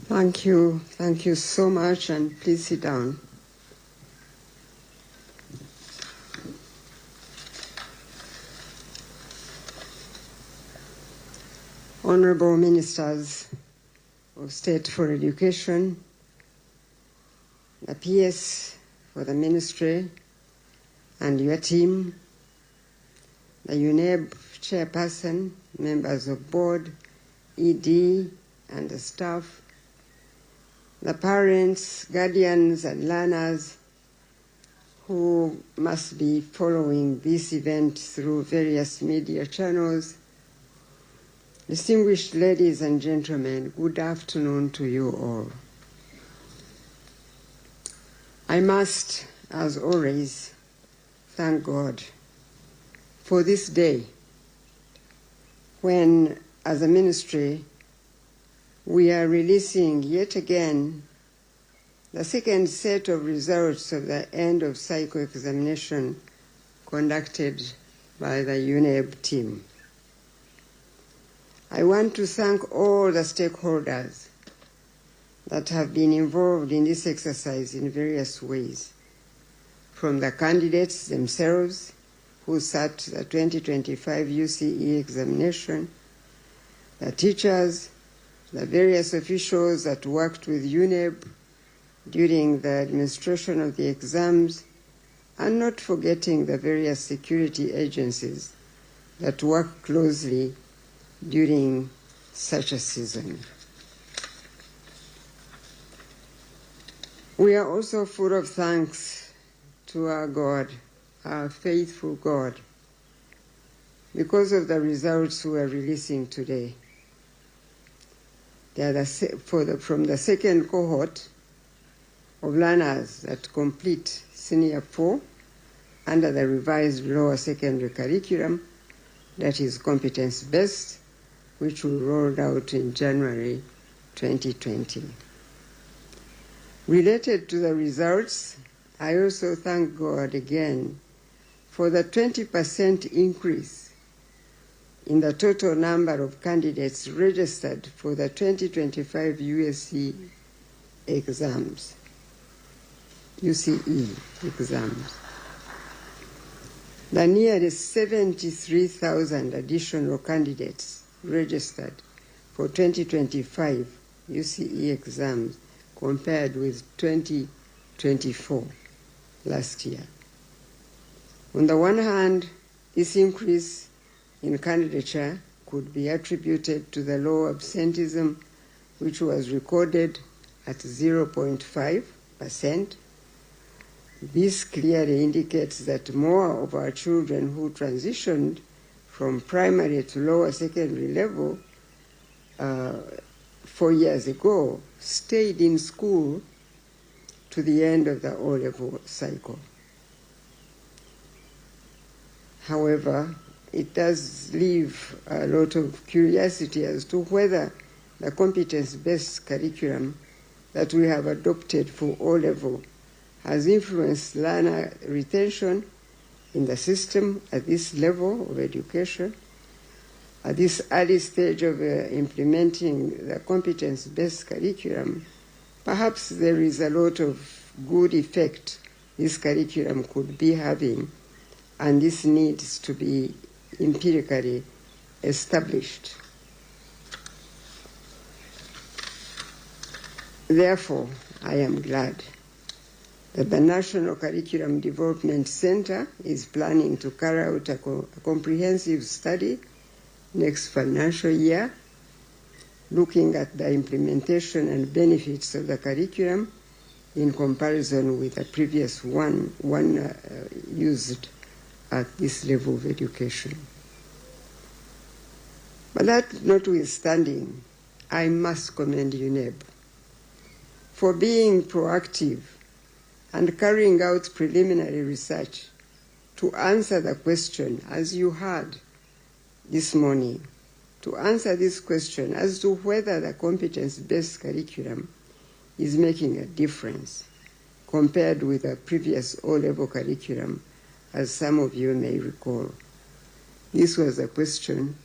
Thank you. Thank you so much, and please sit down. Honorable Ministers of State for Education, the PS for the Ministry and your team, the UNEB Chairperson, members of board, ED and the staff, the parents, guardians and learners who must be following this event through various media channels. Distinguished ladies and gentlemen, good afternoon to you all. I must, as always, thank God for this day when, as a ministry, we are releasing yet again the second set of results of the end of cycle examination conducted by the UNEB team. I want to thank all the stakeholders that have been involved in this exercise in various ways, from the candidates themselves who sat the 2025 UCE examination, the teachers, the various officials that worked with UNEB during the administration of the exams, and not forgetting the various security agencies that work closely during such a season. We are also full of thanks to our God, our faithful God, because of the results we are releasing today. They are from the second cohort of learners that complete Senior 4 under the revised lower secondary curriculum that is competence-based, which we rolled out in January 2020. Related to the results, I also thank God again for the 20% increase in the total number of candidates registered for the 2025 UCE exams. The nearly 73,000 additional candidates registered for 2025 UCE exams compared with 2024 last year. On the one hand, this increase in candidature could be attributed to the low absenteeism, which was recorded at 0.5%. This clearly indicates that more of our children who transitioned from primary to lower secondary level 4 years ago stayed in school to the end of the O-level cycle. However, it does leave a lot of curiosity as to whether the competence-based curriculum that we have adopted for O-level has influenced learner retention in the system at this level of education. At this early stage of implementing the competence-based curriculum, perhaps there is a lot of good effect this curriculum could be having, and this needs to be empirically established. Therefore, I am glad that the National Curriculum Development Center is planning to carry out a comprehensive study next financial year, looking at the implementation and benefits of the curriculum in comparison with the previous one used at this level of education. But that notwithstanding, I must commend UNEB for being proactive and carrying out preliminary research to answer the question, as you heard this morning, to answer this question as to whether the competence-based curriculum is making a difference compared with the previous O-level curriculum, as some of you may recall. This was a question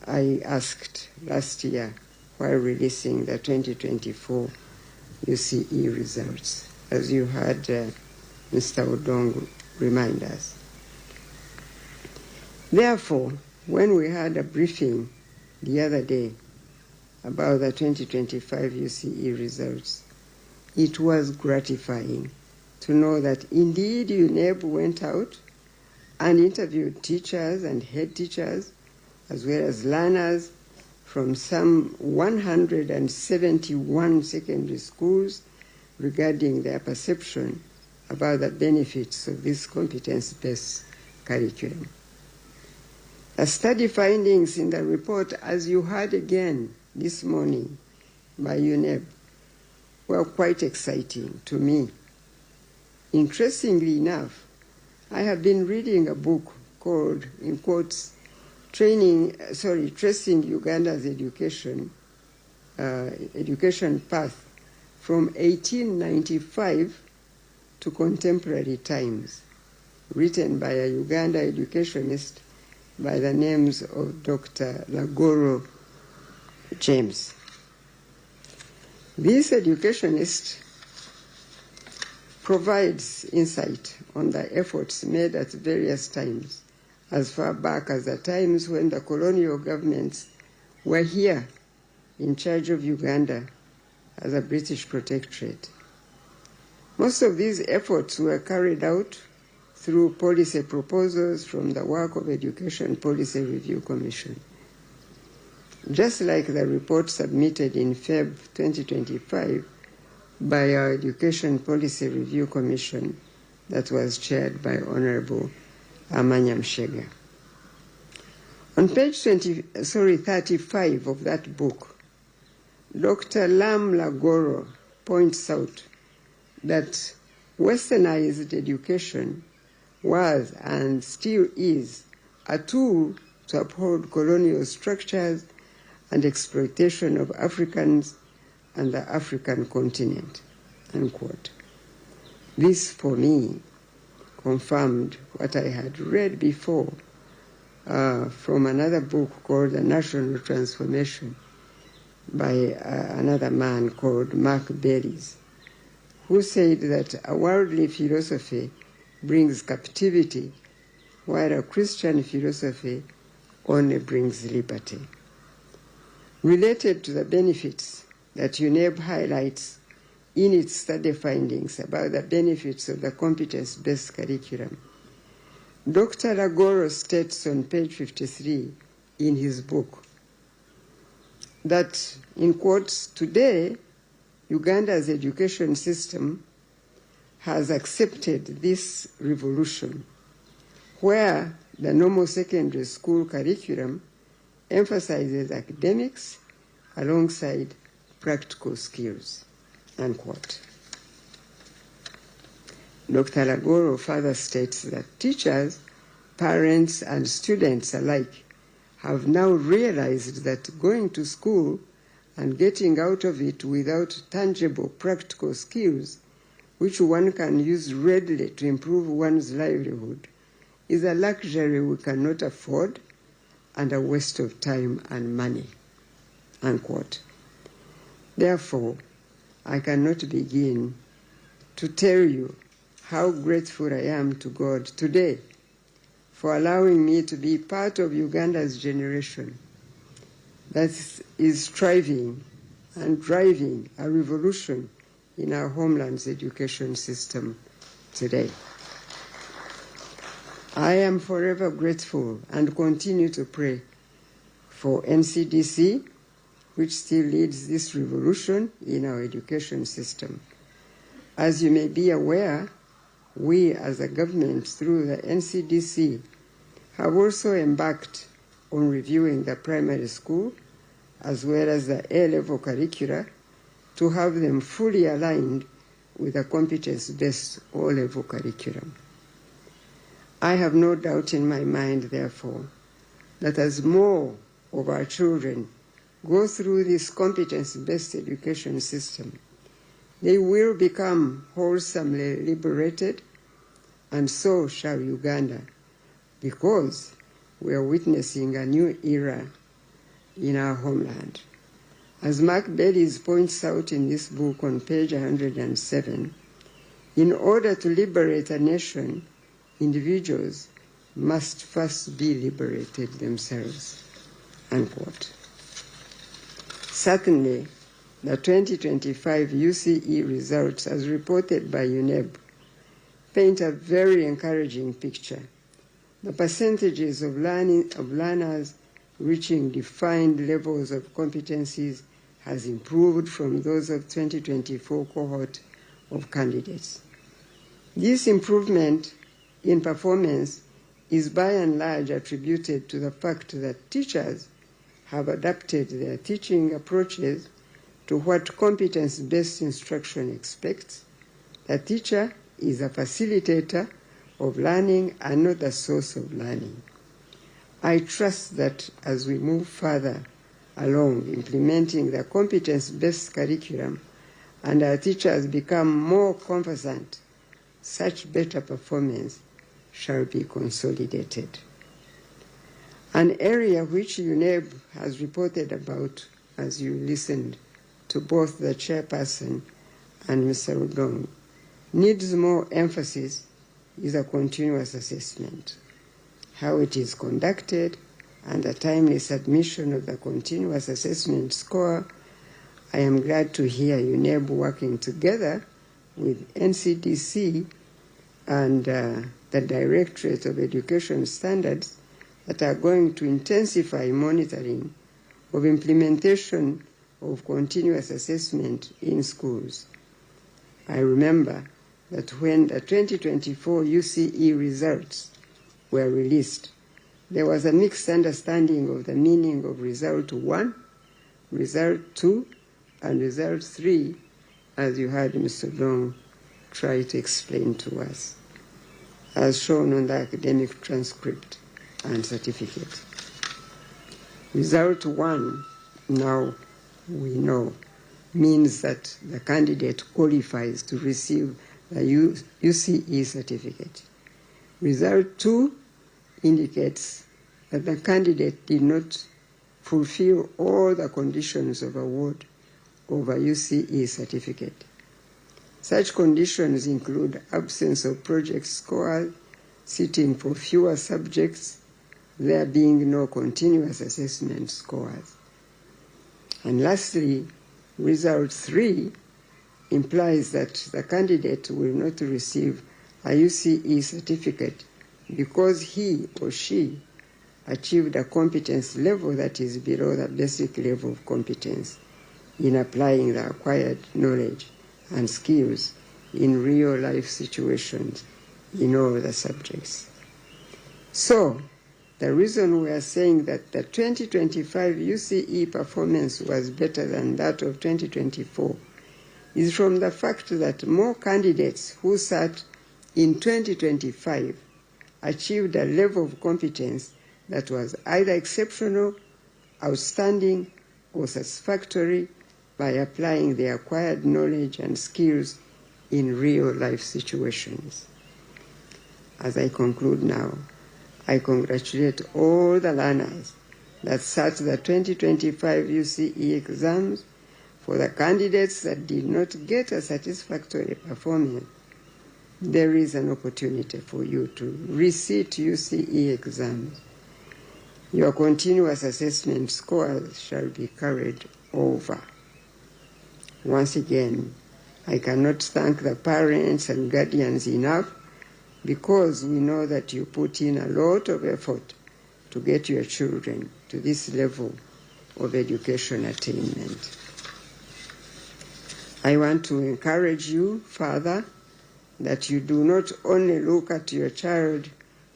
I asked last year while releasing the 2024 UCE results, as you heard Mr. Odong remind us. Therefore, when we had a briefing the other day about the 2025 UCE results, it was gratifying to know that indeed UNEB went out and interviewed teachers and head teachers, as well as learners from some 171 secondary schools regarding their perception about the benefits of this competence-based curriculum. The study findings in the report, as you heard again this morning by UNEB, were quite exciting to me. Interestingly enough, I have been reading a book called, in quotes, Tracing Uganda's Education Path from 1895 to Contemporary Times, written by a Uganda educationist by the names of Dr. Lagoro James. This educationist provides insight on the efforts made at various times, as far back as the times when the colonial governments were here in charge of Uganda as a British protectorate. Most of these efforts were carried out through policy proposals from the work of Education Policy Review Commission. Just like the report submitted in Feb 2025 by our Education Policy Review Commission that was chaired by Honorable Amanya Mshega. On page 35 of that book, Dr. Lam Lagoro points out that westernized education was and still is a tool to uphold colonial structures and exploitation of Africans and the African continent, unquote. This, for me, confirmed what I had read before from another book called The National Transformation by another man called Mark Bellis, who said that a worldly philosophy brings captivity, while a Christian philosophy only brings liberty. Related to the benefits that UNEB highlights in its study findings about the benefits of the competence-based curriculum, Dr. Lagoro states on page 53 in his book that, in quotes, today, Uganda's education system has accepted this revolution, where the normal secondary school curriculum emphasizes academics alongside practical skills, unquote. Dr. Lagoro further states that teachers, parents, and students alike have now realized that going to school and getting out of it without tangible practical skills, which one can use readily to improve one's livelihood, is a luxury we cannot afford and a waste of time and money, unquote. Therefore, I cannot begin to tell you how grateful I am to God today for allowing me to be part of Uganda's generation that is striving and driving a revolution in our homeland's education system today. I am forever grateful and continue to pray for NCDC, which still leads this revolution in our education system. As you may be aware, we as a government through the NCDC have also embarked on reviewing the primary school as well as the A-level curricula to have them fully aligned with a competence-based O-level curriculum. I have no doubt in my mind, therefore, that as more of our children go through this competence-based education system, they will become wholesomely liberated, and so shall Uganda, because we are witnessing a new era in our homeland. As Mark Bellis points out in this book on page 107, in order to liberate a nation, individuals must first be liberated themselves, unquote. Certainly, the 2025 UCE results, as reported by UNEB, paint a very encouraging picture. The percentages of learners reaching defined levels of competencies has improved from those of 2024 cohort of candidates. This improvement in performance is by and large attributed to the fact that teachers have adapted their teaching approaches to what competence-based instruction expects. The teacher is a facilitator of learning and not the source of learning. I trust that as we move further along implementing the competence-based curriculum and our teachers become more conversant, such better performance shall be consolidated. An area which UNEB has reported about, as you listened to both the chairperson and Mr. Udong, needs more emphasis is a continuous assessment. How it is conducted and the timely submission of the continuous assessment score. I am glad to hear UNEB working together with NCDC and the Directorate of Education Standards that are going to intensify monitoring of implementation of continuous assessment in schools. I remember that when the 2024 UCE results were released, there was a mixed understanding of the meaning of result 1, result 2, and result 3, as you heard Mr. Dong try to explain to us, as shown on the academic transcript and certificate. Result 1, now we know, means that the candidate qualifies to receive the UCE certificate. Result 2 indicates that the candidate did not fulfill all the conditions of award of a UCE certificate. Such conditions include absence of project scores, sitting for fewer subjects, there being no continuous assessment scores. And lastly, result 3 implies that the candidate will not receive a UCE certificate because he or she achieved a competence level that is below the basic level of competence in applying the acquired knowledge and skills in real-life situations in all the subjects. So, the reason we are saying that the 2025 UCE performance was better than that of 2024 is from the fact that more candidates who sat in 2025 achieved a level of competence that was either exceptional, outstanding, or satisfactory by applying the acquired knowledge and skills in real-life situations. As I conclude now, I congratulate all the learners that sat the 2025 UCE exams. For the candidates that did not get a satisfactory performance, there is an opportunity for you to resit UCE exams. Your continuous assessment scores shall be carried over. Once again, I cannot thank the parents and guardians enough, because we know that you put in a lot of effort to get your children to this level of education attainment. I want to encourage you further that you do not only look at your child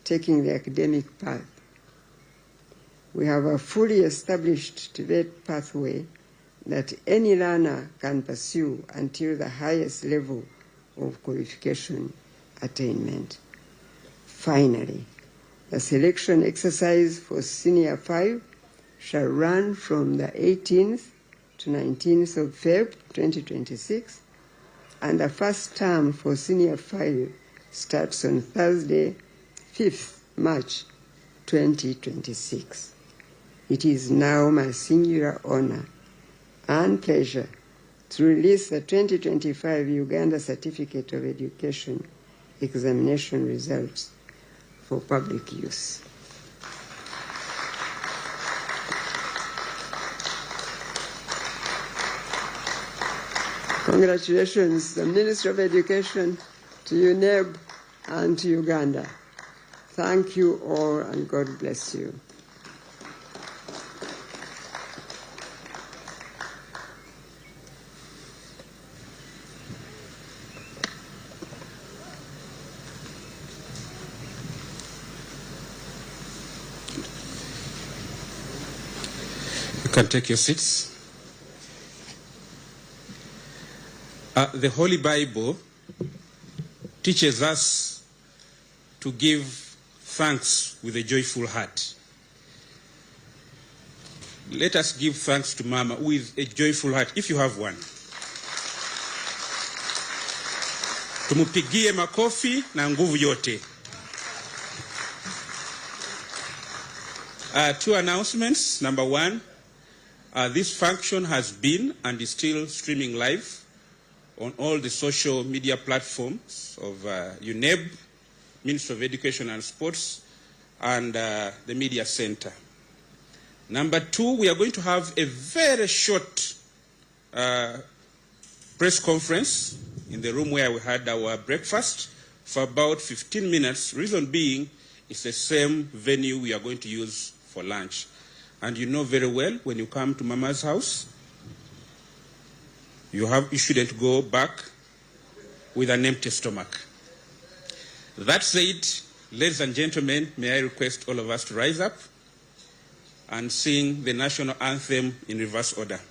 taking the academic path. We have a fully established TVET pathway that any learner can pursue until the highest level of qualification attainment. Finally, the selection exercise for Senior 5 shall run from the 18th to 19th of February 2026, and the first term for Senior 5 starts on Thursday, 5th March 2026. It is now my singular honor and pleasure to release the 2025 Uganda Certificate of Education examination results for public use. Congratulations, the Ministry of Education, to UNEB and to Uganda. Thank you all, and God bless you. You can take your seats. The Holy Bible teaches us to give thanks with a joyful heart. Let us give thanks to Mama with a joyful heart, if you have one. Tumupigie makofi na nguvu yote. Two announcements. Number one, this function has been and is still streaming live on all the social media platforms of UNEB, Ministry of Education and Sports, and the Media Center. Number two, we are going to have a very short press conference in the room where we had our breakfast for about 15 minutes. Reason being, it's the same venue we are going to use for lunch. And you know very well, when you come to Mama's house, you shouldn't go back with an empty stomach. That said, ladies and gentlemen, may I request all of us to rise up and sing the national anthem in reverse order.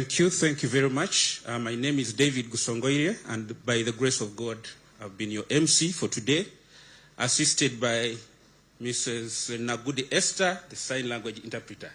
Thank you very much. My name is David Gusongoire, and by the grace of God, I've been your MC for today, assisted by Mrs. Nagudi Esther, the sign language interpreter.